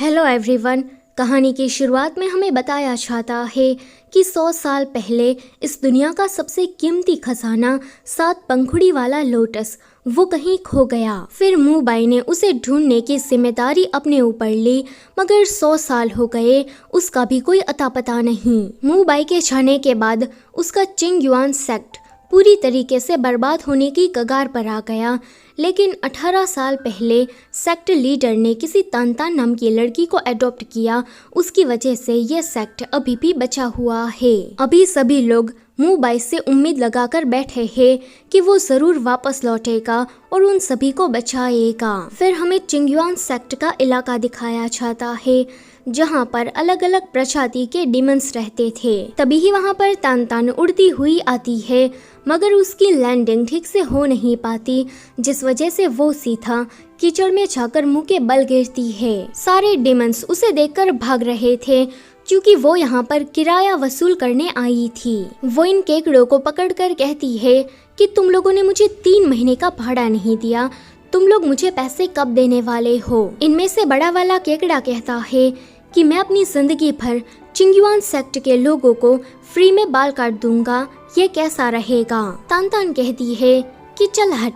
Hello everyone. कहानी की शुरुआत में हमें बताया जाता है कि 100 साल पहले इस दुनिया का सबसे कीमती खजाना 7 पंखुड़ी वाला लोटस वो कहीं खो गया। फिर मूबाई ने उसे ढूंढने की जिम्मेदारी अपने ऊपर ली, मगर 100 साल हो गए, उसका भी कोई अता पता नहीं। मूबाई के जाने के बाद उसका चिंगयुआन सेक्ट पूरी तरीके से बर्बाद होने की कगार पर आ गया। लेकिन 18 साल पहले सेक्ट लीडर ने किसी तानतान नाम की लड़की को अडॉप्ट किया। उसकी वजह से ये सेक्ट अभी भी बचा हुआ है। अभी सभी लोग मूबाई से उम्मीद लगाकर बैठे हैं कि वो जरूर वापस लौटेगा और उन सभी को बचाएगा। फिर हमें चिंगयुआन सेक्ट का इलाका दिखाया जाता है, जहाँ पर अलग अलग प्रजाति के डिमंस रहते थे। तभी ही वहाँ पर तानतान उड़ती हुई आती है, मगर उसकी लैंडिंग ठीक से हो नहीं पाती, जिस वजह से वो सीधा कीचड़ में जाकर मुंह के बल गिरती है। सारे डिमंस उसे देखकर भाग रहे थे, क्योंकि वो यहाँ पर किराया वसूल करने आई थी। वो इन केकड़ों को पकड़कर कहती है कि तुम लोगों ने मुझे 3 महीने का भाड़ा नहीं दिया, तुम लोग मुझे पैसे कब देने वाले हो। इनमें से बड़ा वाला केकड़ा कहता है कि मैं अपनी जिंदगी भर चिंगयुआन सेक्ट के लोगों को फ्री में बाल काट दूंगा, ये कैसा रहेगा। तानतान कहती है कि चल हट,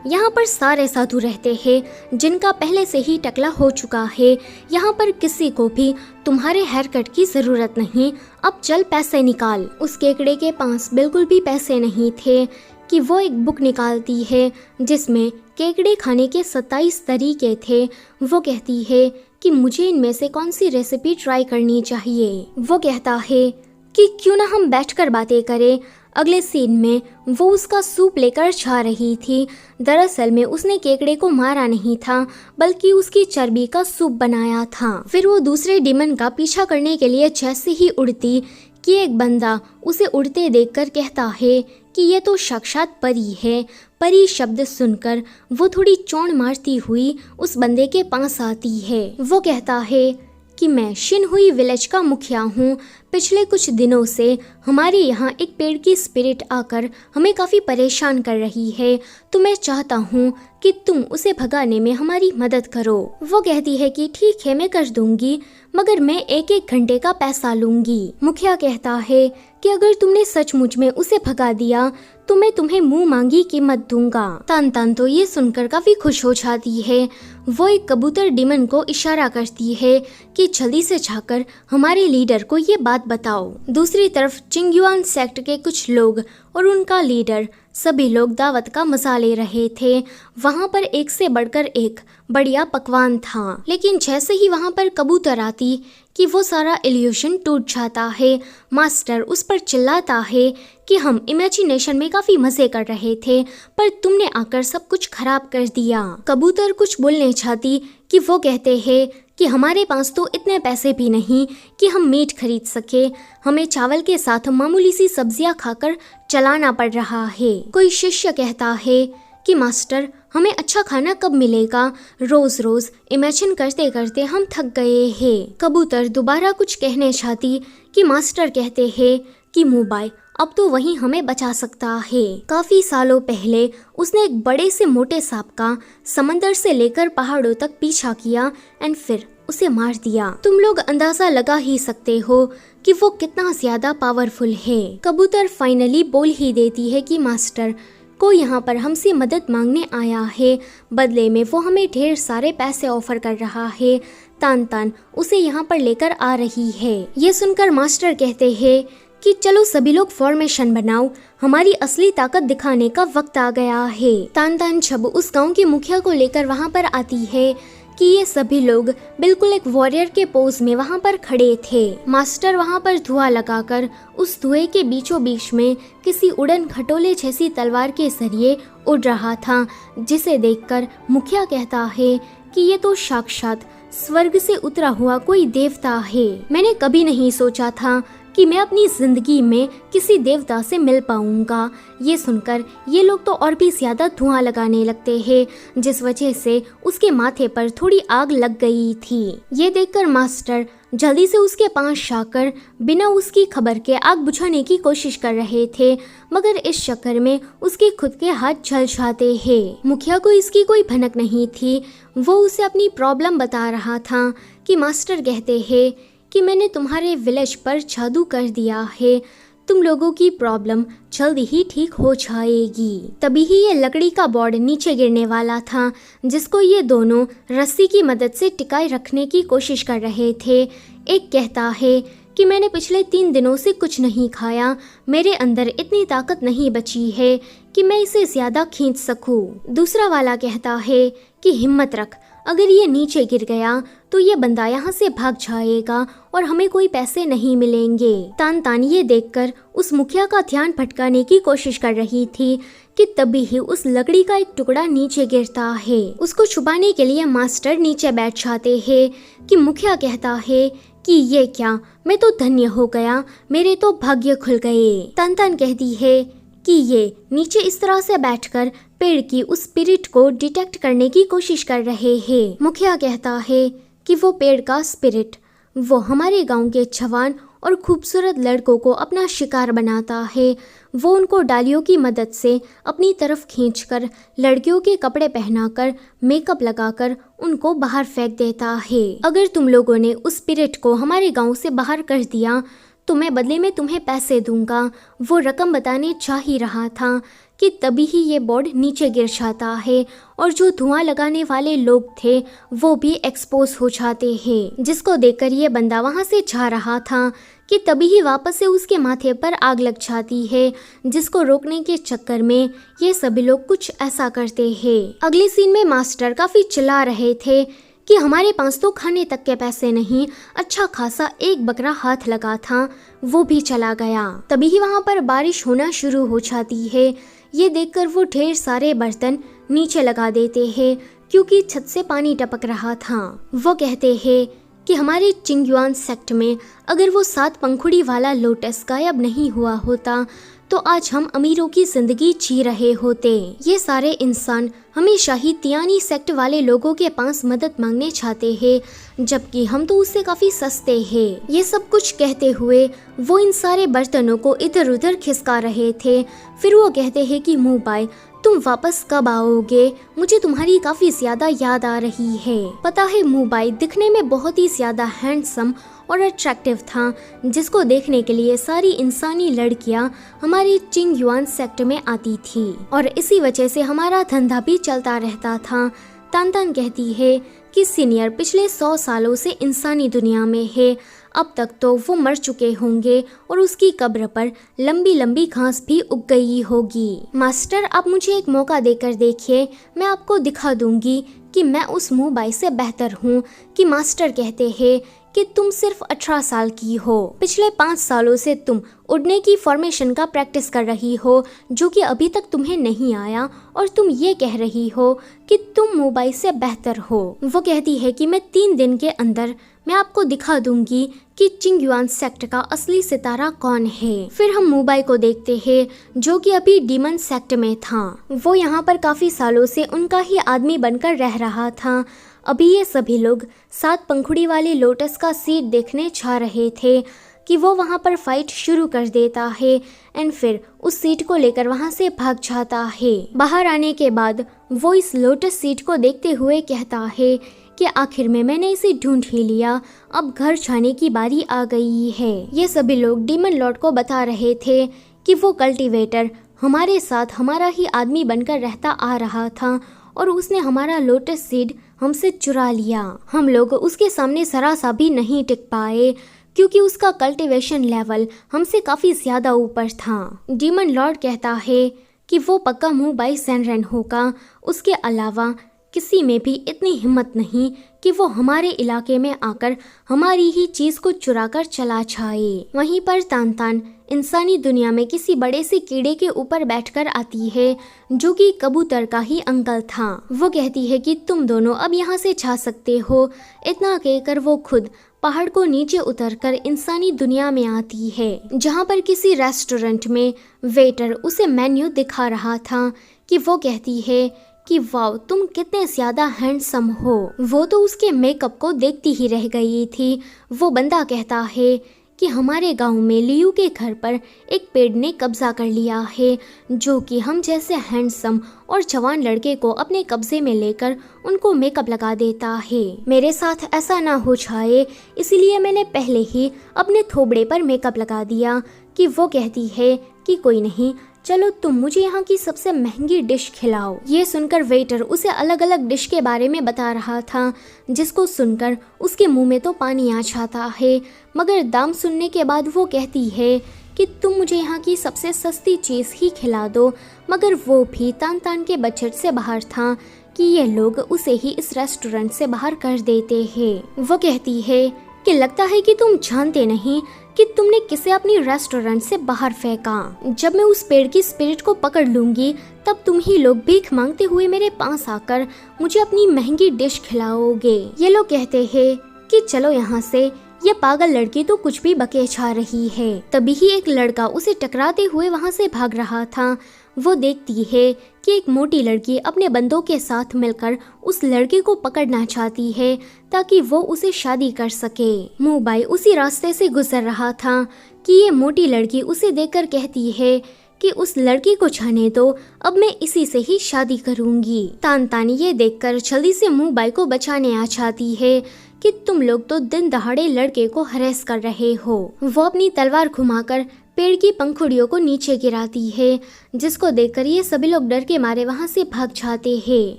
यहाँ पर सारे साधु रहते हैं जिनका पहले से ही टकला हो चुका है। यहाँ पर किसी को भी तुम्हारे हेयर कट की जरूरत नहीं, अब चल पैसे निकाल। उस केकड़े के पास बिल्कुल भी पैसे नहीं थे कि वो एक बुक निकालती है जिसमें केकड़े खाने के 27 तरीके थे। वो कहती है कि मुझे इनमें से कौन सी रेसिपी ट्राई करनी चाहिए। वो कहता है कि क्यों ना हम बैठकर बातें करें। अगले सीन में वो उसका सूप लेकर जा रही थी। दरअसल में उसने केकड़े को मारा नहीं था, बल्कि उसकी चर्बी का सूप बनाया था। फिर वो दूसरे डिमन का पीछा करने के लिए जैसे ही उड़ती कि एक बंदा उसे उड़ते देखकर कहता है कि ये तो साक्षात परी है। परी शब्द सुनकर वो थोड़ी चौड़ मारती हुई उस बंदे के पास आती है। वो कहता है कि मैं शिनहुई विलेज का मुखिया हूँ। पिछले कुछ दिनों से हमारे यहाँ एक पेड़ की स्पिरिट आकर हमें काफ़ी परेशान कर रही है, तो मैं चाहता हूँ कि तुम उसे भगाने में हमारी मदद करो। वो कहती है कि ठीक है, मैं कर दूंगी, मगर मैं 1-1 घंटे का पैसा लूंगी। मुखिया कहता है कि अगर तुमने सचमुच में उसे भगा दिया तो मैं तुम्हें मुंह मांगी कीमत दूंगा। तानतान तो ये सुनकर काफी खुश हो जाती है। वो एक कबूतर डिमन को इशारा करती है कि जल्दी से जाकर हमारे लीडर को ये बात बताओ। दूसरी तरफ चिंगयुआन सेक्ट के कुछ लोग और उनका लीडर सभी लोग दावत का मजा ले रहे थे। वहाँ पर एक से बढ़कर एक बढ़िया पकवान था, लेकिन जैसे ही वहाँ पर कबूतर आती कि वो सारा इल्यूशन टूट जाता है। मास्टर उस पर चिल्लाता है कि हम इमेजिनेशन में काफी मजे कर रहे थे, पर तुमने आकर सब कुछ खराब कर दिया। कबूतर कुछ बोलने चाहती कि वो कहते हैं कि हमारे पास तो इतने पैसे भी नहीं कि हम मीट खरीद सके, हमें चावल के साथ मामूली सी सब्जियां खाकर चलाना पड़ रहा है। कोई शिष्य कहता है कि मास्टर, हमें अच्छा खाना कब मिलेगा, रोज रोज इमेजिन करते करते हम थक गए हैं। कबूतर दोबारा कुछ कहने चाहती कि मास्टर कहते हैं कि मूबाई अब तो वही हमें बचा सकता है। काफी सालों पहले उसने एक बड़े से मोटे सांप का समंदर से लेकर पहाड़ों तक पीछा किया एंड फिर उसे मार दिया। तुम लोग अंदाजा लगा ही सकते हो कि वो कितना ज्यादा पावरफुल है। कबूतर फाइनली बोल ही देती है कि मास्टर को यहाँ पर हमसे मदद मांगने आया है, बदले में वो हमें ढेर सारे पैसे ऑफर कर रहा है। तानतान उसे यहाँ पर लेकर आ रही है। ये सुनकर मास्टर कहते हैं कि चलो सभी लोग फॉर्मेशन बनाओ, हमारी असली ताकत दिखाने का वक्त आ गया है। तानतान जब उस गांव के मुखिया को लेकर वहां पर आती है कि ये सभी लोग बिल्कुल एक वॉरियर के पोज में वहां पर खड़े थे। मास्टर वहां पर धुआं लगाकर उस धुएं के बीचों बीच में किसी उड़न खटोले जैसी तलवार के जरिए उड़ रहा था, जिसे देखकर मुखिया कहता है कि ये तो साक्षात स्वर्ग से उतरा हुआ कोई देवता है। मैंने कभी नहीं सोचा था कि मैं अपनी जिंदगी में किसी देवता से मिल पाऊंगा। ये सुनकर ये लोग तो और भी ज्यादा धुआं लगाने लगते हैं, जिस वजह से उसके माथे पर थोड़ी आग लग गई थी। ये देखकर मास्टर जल्दी से उसके पास जाकर बिना उसकी खबर के आग बुझाने की कोशिश कर रहे थे, मगर इस चक्कर में उसके खुद के हाथ जल जाते हैं। मुखिया को इसकी कोई भनक नहीं थी। वो उसे अपनी प्रॉब्लम बता रहा था कि मास्टर कहते हैं कि मैंने तुम्हारे विलेज पर जादू कर दिया है, तुम लोगों की प्रॉब्लम जल्दी ही ठीक हो जाएगी। तभी ही ये लकड़ी का बोर्ड नीचे गिरने वाला था, जिसको ये दोनों रस्सी की मदद से टिकाए रखने की कोशिश कर रहे थे। एक कहता है कि मैंने पिछले 3 दिनों से कुछ नहीं खाया, मेरे अंदर इतनी ताकत नहीं बची है कि मैं इसे ज्यादा खींच सकूं। दूसरा वाला कहता है कि हिम्मत रख, अगर ये नीचे गिर गया तो ये बंदा यहाँ से भाग जाएगा और हमें कोई पैसे नहीं मिलेंगे। तान तान ये देखकर उस मुखिया का ध्यान भटकाने की कोशिश कर रही थी कि तभी ही उस लकड़ी का एक टुकड़ा नीचे गिरता है। उसको छुपाने के लिए मास्टर नीचे बैठ जाते हैं कि मुखिया कहता है कि ये क्या, मैं तो धन्य हो गया, मेरे तो भाग्य खुल गए। तान तान कहती है कि ये नीचे इस तरह से बैठकर पेड़ की उस स्पिरिट को डिटेक्ट करने की कोशिश कर रहे हैं। मुखिया कहता है कि वो पेड़ का स्पिरिट वो हमारे गांव के जवान और खूबसूरत लड़कों को अपना शिकार बनाता है। वो उनको डालियों की मदद से अपनी तरफ खींचकर लड़कियों के कपड़े पहनाकर मेकअप लगाकर उनको बाहर फेंक देता है। अगर तुम लोगों ने उस स्पिरिट को हमारे गांव से बाहर कर दिया तो मैं बदले में तुम्हें पैसे दूंगा। वो रकम बताने जा ही रहा था कि तभी ही ये बोर्ड नीचे गिर जाता है और जो धुआं लगाने वाले लोग थे वो भी एक्सपोज हो जाते हैं, जिसको देखकर ये बंदा वहां से जा रहा था कि तभी ही वापस से उसके माथे पर आग लग जाती है, जिसको रोकने के चक्कर में ये सभी लोग कुछ ऐसा करते हैं। अगले सीन में मास्टर काफी चिल्ला रहे थे कि हमारे पास तो खाने तक के पैसे नहीं, अच्छा खासा एक बकरा हाथ लगा था वो भी चला गया। तभी ही वहाँ पर बारिश होना शुरू हो जाती है। ये देखकर वो ढेर सारे बर्तन नीचे लगा देते हैं क्योंकि छत से पानी टपक रहा था। वो कहते हैं कि हमारे चिंगयुआन सेक्ट में अगर वो 7 पंखुड़ी वाला लोटस गायब नहीं हुआ होता तो आज हम अमीरों की जिंदगी जी रहे होते। ये सारे इंसान हमेशा ही तियानी सेक्ट वाले लोगों के पास मदद मांगने चाहते हैं, जबकि हम तो उससे काफी सस्ते हैं। ये सब कुछ कहते हुए वो इन सारे बर्तनों को इधर उधर खिसका रहे थे। फिर वो कहते हैं कि मुंबाई तुम वापस कब आओगे, मुझे तुम्हारी काफी ज्यादा याद आ रही है। पता है मुंबाई दिखने में बहुत ही ज्यादा हैंडसम और अट्रैक्टिव था, जिसको देखने के लिए सारी इंसानी लड़कियां हमारे चिंगयुआन सेक्ट में आती थी और इसी वजह से हमारा धंधा भी चलता रहता था। तान तान कहती है कि सीनियर पिछले 100 सालों से इंसानी दुनिया में है, अब तक तो वो मर चुके होंगे और उसकी कब्र पर लंबी लंबी घास भी उग गई होगी। मास्टर आप मुझे एक मौका देकर देखिए, मैं आपको दिखा दूंगी कि मैं उस मुंबाई से बेहतर हूँ। कि मास्टर कहते हैं कि तुम सिर्फ 18 साल की हो, पिछले 5 सालों से तुम उड़ने की फॉर्मेशन का प्रैक्टिस कर रही हो जो कि अभी तक तुम्हें नहीं आया और तुम ये कह रही हो कि तुम मुंबाई से बेहतर हो। वो कहती है कि मैं 3 दिन के अंदर मैं आपको दिखा दूंगी कि चिंगयुआन सेक्ट का असली सितारा कौन है। फिर हम मुंबाई को देखते हैं जो कि अभी डीमन सेक्ट में था। वो यहाँ पर काफी सालों से उनका ही आदमी बनकर रह रहा था। अभी ये सभी लोग 7 पंखुड़ी वाले लोटस का सीट देखने जा रहे थे कि वो वहाँ पर फाइट शुरू कर देता है एंड फिर उस सीट को लेकर वहाँ से भाग जाता है। बाहर आने के बाद वो इस लोटस सीट को देखते हुए कहता है कि आखिर में मैंने इसे ढूंढ ही लिया, अब घर जाने की बारी आ गई है। ये सभी लोग डीमन लॉर्ड को बता रहे थे कि वो कल्टीवेटर हमारे साथ हमारा ही आदमी बनकर रहता आ रहा था और उसने हमारा लोटस सीड हमसे चुरा लिया। हम लोग उसके सामने जरा सा भी नहीं टिक पाए क्योंकि उसका कल्टीवेशन लेवल हमसे काफी ज्यादा ऊपर था। डीमन लॉर्ड कहता है कि वो पक्का मुंबाई सेनरेन होगा, उसके अलावा किसी में भी इतनी हिम्मत नहीं कि वो हमारे इलाके में आकर हमारी ही चीज को चुरा कर चला जाए। वहीं पर तान तान इंसानी दुनिया में किसी बड़े से कीड़े के ऊपर बैठकर आती है जो कि कबूतर का ही अंकल था। वो कहती है कि तुम दोनों अब यहाँ से जा सकते हो। इतना कहकर वो खुद पहाड़ को नीचे उतरकर इंसानी दुनिया में आती है, जहाँ पर किसी रेस्टोरेंट में वेटर उसे मेन्यू दिखा रहा था कि वो कहती है कि वाओ तुम कितने ज़्यादा हैंडसम हो। वो तो उसके मेकअप को देखती ही रह गई थी। वो बंदा कहता है कि हमारे गांव में लियू के घर पर एक पेड़ ने कब्जा कर लिया है, जो कि हम जैसे हैंडसम और जवान लड़के को अपने कब्जे में लेकर उनको मेकअप लगा देता है। मेरे साथ ऐसा ना हो जाए, इसलिए मैंने पहले ही अपने थोबड़े पर मेकअप लगा दिया। कि वो कहती है कि कोई नहीं, चलो तुम मुझे यहाँ की सबसे महंगी डिश खिलाओ। ये सुनकर वेटर उसे अलग अलग डिश के बारे में बता रहा था, जिसको सुनकर उसके मुंह में तो पानी आ जाता है। मगर दाम सुनने के बाद वो कहती है कि तुम मुझे यहाँ की सबसे सस्ती चीज़ ही खिला दो। मगर वो भी तान तान के बजट से बाहर था कि ये लोग उसे ही इस रेस्टोरेंट से बाहर कर देते हैं। वो कहती है कि लगता है कि तुम जानते नहीं कि तुमने किसे अपनी रेस्टोरेंट से बाहर फेंका। जब मैं उस पेड़ की स्पिरिट को पकड़ लूंगी, तब तुम ही लोग भीख मांगते हुए मेरे पास आकर मुझे अपनी महंगी डिश खिलाओगे। ये लोग कहते हैं कि चलो यहाँ से, ये पागल लड़की तो कुछ भी बके छा रही है। तभी ही एक लड़का उसे टकराते हुए वहाँ से भाग रहा था। वो देखती है कि एक मोटी लड़की अपने बंदों के साथ मिलकर उस लड़के को पकड़ना चाहती है ताकि वो उसे शादी कर सके। मुबाई उसी रास्ते से गुजर रहा था कि ये मोटी लड़की उसे देखकर कहती है कि उस लड़की को जाने दो, अब मैं इसी से ही शादी करूंगी। तान तान ये देखकर जल्दी से मुबाई को बचाने आ जाती है कि तुम लोग तो दिन दहाड़े लड़के को हरेस कर रहे हो। वो अपनी तलवार घुमाकर पेड़ की पंखुड़ियों को नीचे गिराती है, जिसको देखकर ये सभी लोग डर के मारे वहाँ से भाग जाते हैं।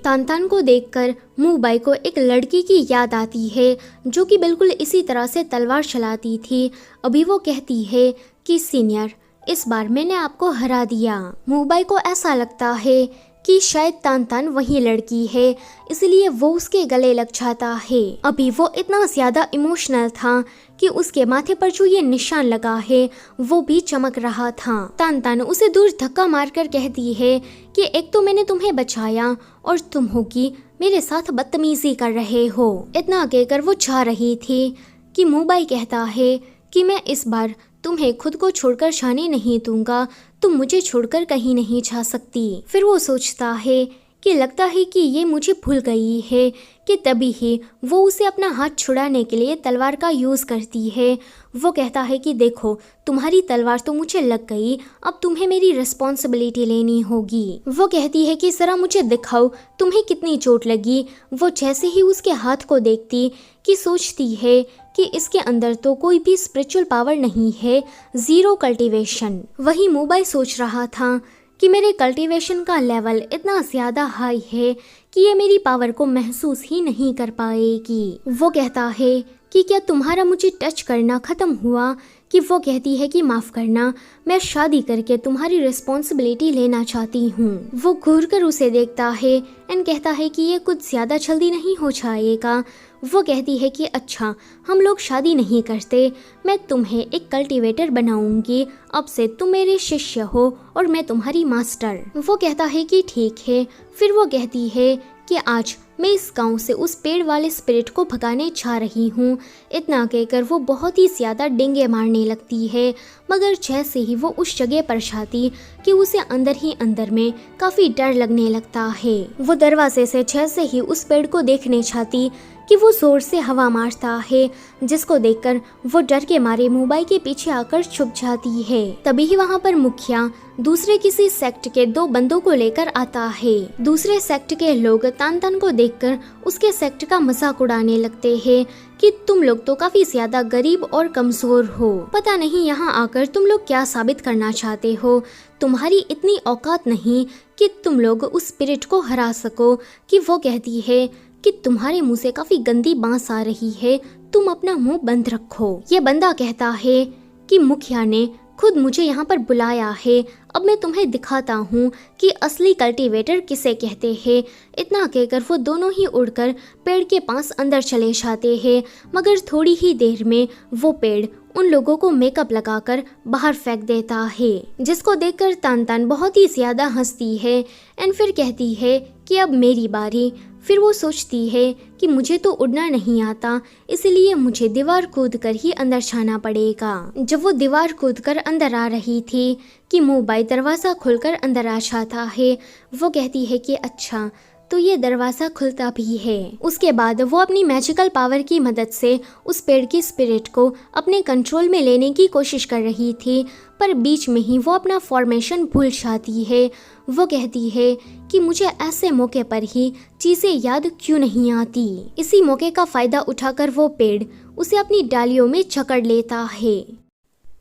तान तान को देखकर मुबाई को एक लड़की की याद आती है जो कि बिल्कुल इसी तरह से तलवार चलाती थी। अभी वो कहती है कि सीनियर, इस बार मैंने आपको हरा दिया। मुबाई को ऐसा लगता है कि शायद तान तान वही लड़की है, इसलिए वो उसके गले लग जाता है। अभी वो इतना ज्यादा इमोशनल था कि उसके माथे पर जो ये निशान लगा है वो भी चमक रहा था। तान तान उसे दूर धक्का मारकर कहती है कि एक तो मैंने तुम्हें बचाया और तुम हो कि मेरे साथ बदतमीजी कर रहे हो। इतना कहकर वो जा रही थी कि मुबाई कहता है कि मैं इस बार तुम्हें खुद को छोड़कर जाने नहीं दूंगा, तुम मुझे छोड़कर कहीं नहीं जा सकती। फिर वो सोचता है कि लगता है कि ये मुझे भूल गई है, कि तभी ही वो उसे अपना हाथ छुड़ाने के लिए तलवार का यूज़ करती है। वो कहता है कि देखो, तुम्हारी तलवार तो मुझे लग गई, अब तुम्हें मेरी रिस्पॉन्सिबिलिटी लेनी होगी। वो कहती है कि जरा मुझे दिखाओ तुम्हें कितनी चोट लगी। वो जैसे ही उसके हाथ को देखती कि सोचती है कि इसके अंदर तो कोई भी स्पिरिचुअल पावर नहीं है, जीरो कल्टीवेशन। वही मुबाई सोच रहा था कि मेरे कल्टीवेशन का लेवल इतना ज़्यादा हाई है कि ये मेरी पावर को महसूस ही नहीं कर पाएगी। वो कहता है कि क्या तुम्हारा मुझे टच करना ख़त्म हुआ? कि वो कहती है कि माफ़ करना, मैं शादी करके तुम्हारी रिस्पॉन्सिबिलिटी लेना चाहती हूँ। वो घूर कर उसे देखता है एंड कहता है कि ये कुछ ज़्यादा जल्दी नहीं हो जाएगा। वो कहती है कि अच्छा, हम लोग शादी नहीं करते, मैं तुम्हें एक कल्टीवेटर बनाऊंगी, अब से तुम मेरे शिष्य हो और मैं तुम्हारी मास्टर। वो कहता है कि ठीक है। फिर वो कहती है कि आज मैं इस गांव से उस पेड़ वाले स्पिरिट को भगाने जा रही हूँ। इतना कहकर वो बहुत ही ज़्यादा डेंगे मारने लगती है, मगर जैसे ही वो उस जगह पर जाती कि उसे अंदर ही अंदर में काफ़ी डर लगने लगता है। वो दरवाजे से जैसे ही उस पेड़ को देखने जाती कि वो जोर से हवा मारता है, जिसको देखकर वो डर के मारे मुबाई के पीछे आकर छुप जाती है। तभी ही वहाँ पर मुखिया दूसरे किसी सेक्ट के 2 बंदों को लेकर आता है। दूसरे सेक्ट के लोग तान तान को देखकर उसके सेक्ट का मजाक उड़ाने लगते हैं कि तुम लोग तो काफी ज्यादा गरीब और कमजोर हो, पता नहीं यहाँ आकर तुम लोग क्या साबित करना चाहते हो, तुम्हारी इतनी औकात नहीं कि तुम लोग उस स्पिरिट को हरा सको। कि वो कहती है कि तुम्हारे मुंह से काफी गंदी बांस आ रही है, तुम अपना मुंह बंद रखो। ये बंदा कहता है कि मुखिया ने खुद मुझे यहाँ पर बुलाया है, अब मैं तुम्हें दिखाता हूँ कि असली कल्टीवेटर किसे कहते हैं। इतना कहकर वो दोनों ही उड़कर पेड़ के पास अंदर चले जाते हैं, मगर थोड़ी ही देर में वो पेड़ उन लोगों को मेकअप लगाकर बाहर फेंक देता है, जिसको देखकर तान तान बहुत ही ज्यादा हंसती है एंड फिर कहती है कि अब मेरी बारी। फिर वो सोचती है कि मुझे तो उड़ना नहीं आता, इसलिए मुझे दीवार कूद कर ही अंदर जाना पड़ेगा। जब वो दीवार कूद कर अंदर आ रही थी कि मुबाई दरवाज़ा खोलकर अंदर आ जाता है। वो कहती है कि अच्छा, तो ये दरवाज़ा खुलता भी है। उसके बाद वो अपनी मैजिकल पावर की मदद से उस पेड़ की स्पिरिट को अपने कंट्रोल में लेने की कोशिश कर रही थी, पर बीच में ही वो अपना फॉर्मेशन भूल जाती है। वो कहती है कि मुझे ऐसे मौके पर ही चीज़ें याद क्यों नहीं आती। इसी मौके का फ़ायदा उठाकर वो पेड़ उसे अपनी डालियों में जकड़ लेता है।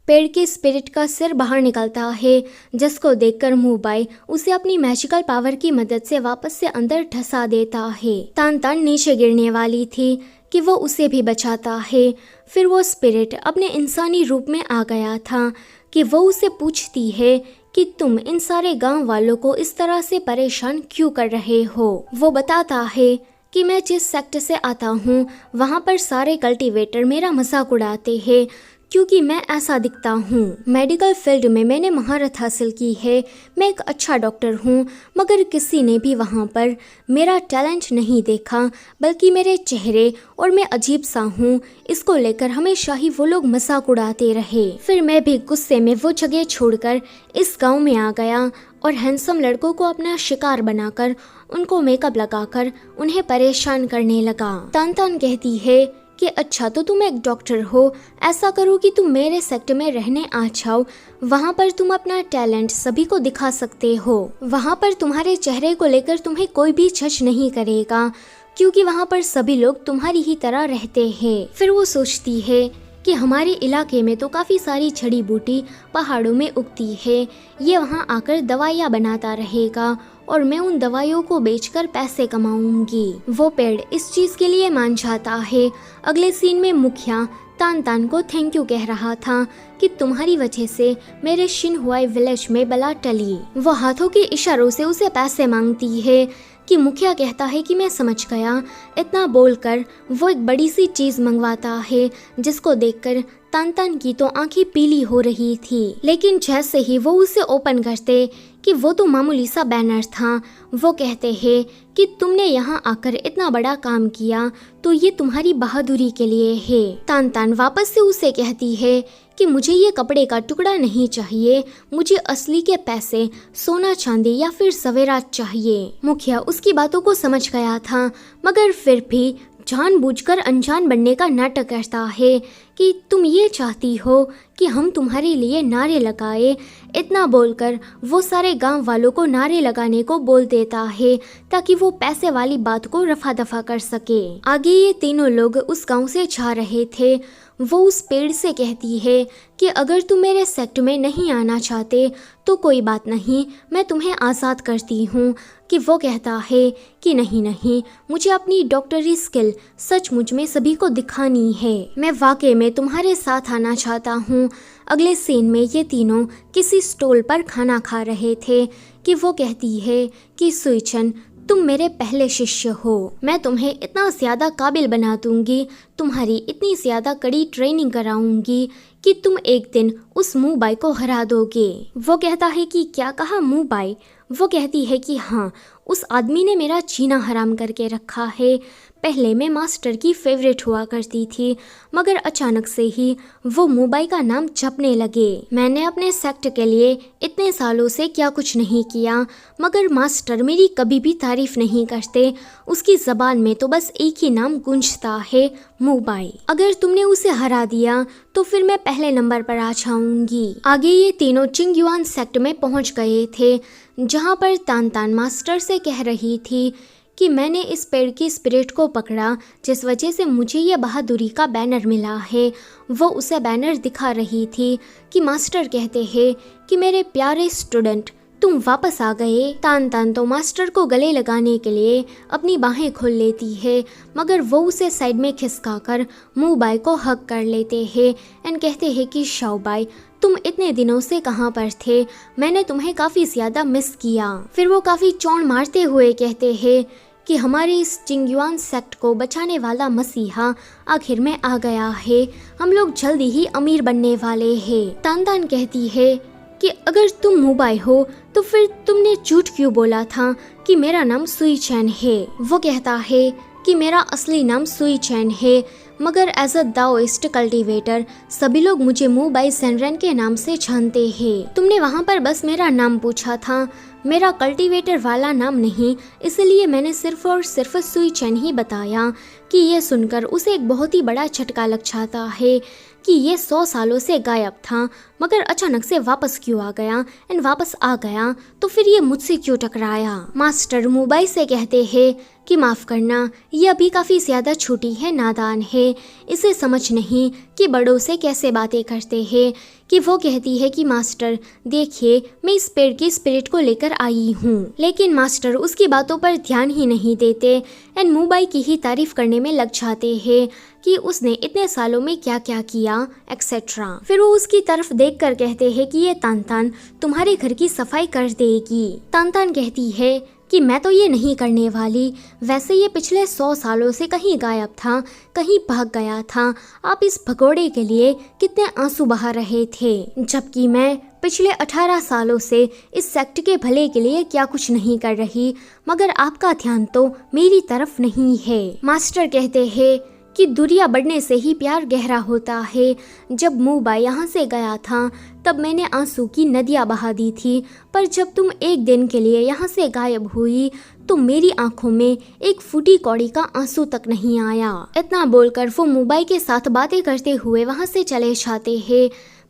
पेड़ के स्पिरिट का सिर बाहर निकलता है, जिसको देखकर मूबाई उसे अपनी मैजिकल पावर की मदद से वापस से अंदर धंसा देता है। तान तान नीचे गिरने वाली थी कि वो उसे भी बचाता है। फिर वो स्पिरिट अपने इंसानी रूप में आ गया था कि वो उसे पूछती है कि तुम इन सारे गांव वालों को इस तरह से परेशान क्यों कर रहे हो। वो बताता है कि मैं जिस सेक्टर से आता हूँ वहाँ पर सारे कल्टीवेटर मेरा मजाक उड़ाते हैं क्योंकि मैं ऐसा दिखता हूँ। मेडिकल फील्ड में मैंने महारत हासिल की है, मैं एक अच्छा डॉक्टर हूँ, मगर किसी ने भी वहाँ पर मेरा टैलेंट नहीं देखा, बल्कि मेरे चेहरे और मैं अजीब सा हूँ, इसको लेकर हमेशा ही वो लोग मजाक उड़ाते रहे। फिर मैं भी गुस्से में वो जगह छोड़कर इस गाँव में आ गया और हैंडसम लड़कों को अपना शिकार बनाकर उनको मेकअप लगाकर उन्हें परेशान करने लगा। तान तान कहती है कि अच्छा तो तुम एक डॉक्टर हो, ऐसा करो कि तुम मेरे सेक्टर में रहने आ जाओ, वहाँ पर तुम अपना टैलेंट सभी को दिखा सकते हो। वहाँ पर तुम्हारे चेहरे को लेकर तुम्हें कोई भी जज नहीं करेगा क्योंकि वहाँ पर सभी लोग तुम्हारी ही तरह रहते हैं। फिर वो सोचती है कि हमारे इलाके में तो काफ़ी सारी जड़ी बूटी पहाड़ों में उगती है, ये वहाँ आकर दवाइयाँ बनाता रहेगा और मैं उन दवाइयों को बेचकर पैसे कमाऊंगी। वो पेड़ इस चीज़ के लिए मान जाता है। अगले सीन में मुखिया तान तान को थैंक यू कह रहा था कि तुम्हारी वजह से मेरे शिनहुआई विलेज में बला टली। वो हाथों के इशारों से उसे पैसे मांगती है कि मुखिया कहता है कि मैं समझ गया। इतना बोलकर वो एक बड़ी सी चीज़ मंगवाता है, जिसको देखकर तान तान की तो आंखें पीली हो रही थी। लेकिन जैसे ही वो उसे ओपन करते कि वो तो मामूली सा बैनर था। वो कहते हैं कि तुमने यहाँ आकर इतना बड़ा काम किया तो ये तुम्हारी बहादुरी के लिए है। तान तान वापस से उसे कहती है कि मुझे ये कपड़े का टुकड़ा नहीं चाहिए, मुझे असली के पैसे, सोना चांदी या फिर जवेरात चाहिए। मुखिया उसकी बातों को समझ गया था, मगर फिर भी जानबूझकर अनजान बनने का नाटक करता है कि तुम ये चाहती हो कि हम तुम्हारे लिए नारे लगाए। इतना बोलकर वो सारे गांव वालों को नारे लगाने को बोल देता है ताकि वो पैसे वाली बात को रफा दफा कर सके। आगे ये तीनों लोग उस गांव से जा रहे थे। वो उस पेड़ से कहती है कि अगर तुम मेरे सेक्टर में नहीं आना चाहते तो कोई बात नहीं, मैं तुम्हें आज़ाद करती हूँ। कि वो कहता है कि नहीं नहीं, मुझे अपनी डॉक्टरी स्किल सचमुच में सभी को दिखानी है, मैं वाकई में तुम्हारे साथ आना चाहता हूँ। अगले सीन में ये तीनों किसी स्टॉल पर खाना खा रहे थे कि वो कहती है कि सुइचन तुम मेरे पहले शिष्य हो, मैं तुम्हें इतना ज़्यादा काबिल बना दूंगी, तुम्हारी इतनी ज़्यादा कड़ी ट्रेनिंग कराऊंगी कि तुम एक दिन उस मूबाई को हरा दोगे। वो कहता है कि क्या कहा मूबाई? वो कहती है कि हाँ, उस आदमी ने मेरा जीना हराम करके रखा है। पहले मैं मास्टर की फेवरेट हुआ करती थी, मगर अचानक से ही वो मूबाई का नाम जपने लगे। मैंने अपने सेक्ट के लिए इतने सालों से क्या कुछ नहीं किया, मगर मास्टर मेरी कभी भी तारीफ नहीं करते। उसकी ज़बान में तो बस एक ही नाम गूंजता है, मूबाई। अगर तुमने उसे हरा दिया तो फिर मैं पहले नंबर पर आ जाऊंगी। आगे ये तीनों चिंगयुआन सेक्ट में पहुंच गए थे, जहां पर तान तान मास्टर से कह रही थी कि मैंने इस पेड़ की स्पिरिट को पकड़ा, जिस वजह से मुझे ये बहादुरी का बैनर मिला है। वो उसे बैनर दिखा रही थी कि मास्टर कहते हैं कि मेरे प्यारे स्टूडेंट तुम वापस आ गए। तान तान तो मास्टर को गले लगाने के लिए अपनी बाहें खोल लेती है, मगर वो उसे साइड में खिसकाकर मूबाई को हक कर लेते हैं एंड कहते हैं कि शाओबाई तुम इतने दिनों से कहाँ पर थे, मैंने तुम्हें काफ़ी ज़्यादा मिस किया। फिर वो काफ़ी चौड़ मारते हुए कहते हैं कि हमारे इस चिंगयुआन सेक्ट को बचाने वाला मसीहा आखिर में आ गया है, हम लोग जल्दी ही अमीर बनने वाले हैं। तान तान कहती है कि अगर तुम मूबाई हो तो फिर तुमने झूठ क्यों बोला था कि मेरा नाम सुई चैन है। वो कहता है कि मेरा असली नाम सुई चैन है, मगर एज अ दाओइस्ट कल्टीवेटर सभी लोग मुझे मू बाई सेनरेन के नाम से जानते हैं। तुमने वहाँ पर बस मेरा नाम पूछा था, मेरा कल्टीवेटर वाला नाम नहीं, इसलिए मैंने सिर्फ और सिर्फ सुई चेन ही बताया कि ये सुनकर उसे एक बहुत ही बड़ा झटका लग जाता है कि ये 100 सालों से गायब था मगर अचानक से वापस क्यों आ गया एंड वापस आ गया तो फिर ये मुझसे क्यों टकराया। मास्टर मुबाई से कहते हैं कि माफ़ करना, ये अभी काफ़ी ज़्यादा छोटी है, नादान है, इसे समझ नहीं कि बड़ों से कैसे बातें करते हैं। कि वो कहती है कि मास्टर देखिए, मैं इस पेड़ की स्पिरिट को लेकर आई हूँ, लेकिन मास्टर उसकी बातों पर ध्यान ही नहीं देते एंड मुबाई की ही तारीफ करने में लग जाते हैं कि उसने इतने सालों में क्या क्या किया एक्सेट्रा। फिर वो उसकी तरफ देखकर कहते हैं कि ये तानतान तुम्हारे घर की सफाई कर देगी। तानतान कहती है कि मैं तो ये नहीं करने वाली, वैसे ये पिछले 100 सालों से कहीं गायब था, कहीं भाग गया था। आप इस भगोड़े के लिए कितने आंसू बहा रहे थे, जबकि मैं पिछले 18 सालों से इस सेक्ट के भले के लिए क्या कुछ नहीं कर रही, मगर आपका ध्यान तो मेरी तरफ नहीं है। मास्टर कहते हैं कि दूरियां बढ़ने से ही प्यार गहरा होता है। जब मुबाई यहाँ से गया था तब मैंने आंसू की नदियाँ बहा दी थी, पर जब तुम एक दिन के लिए यहाँ से गायब हुई तो मेरी आंखों में एक फूटी कौड़ी का आंसू तक नहीं आया। इतना बोलकर वो मुबाई के साथ बातें करते हुए वहाँ से चले जाते हैं।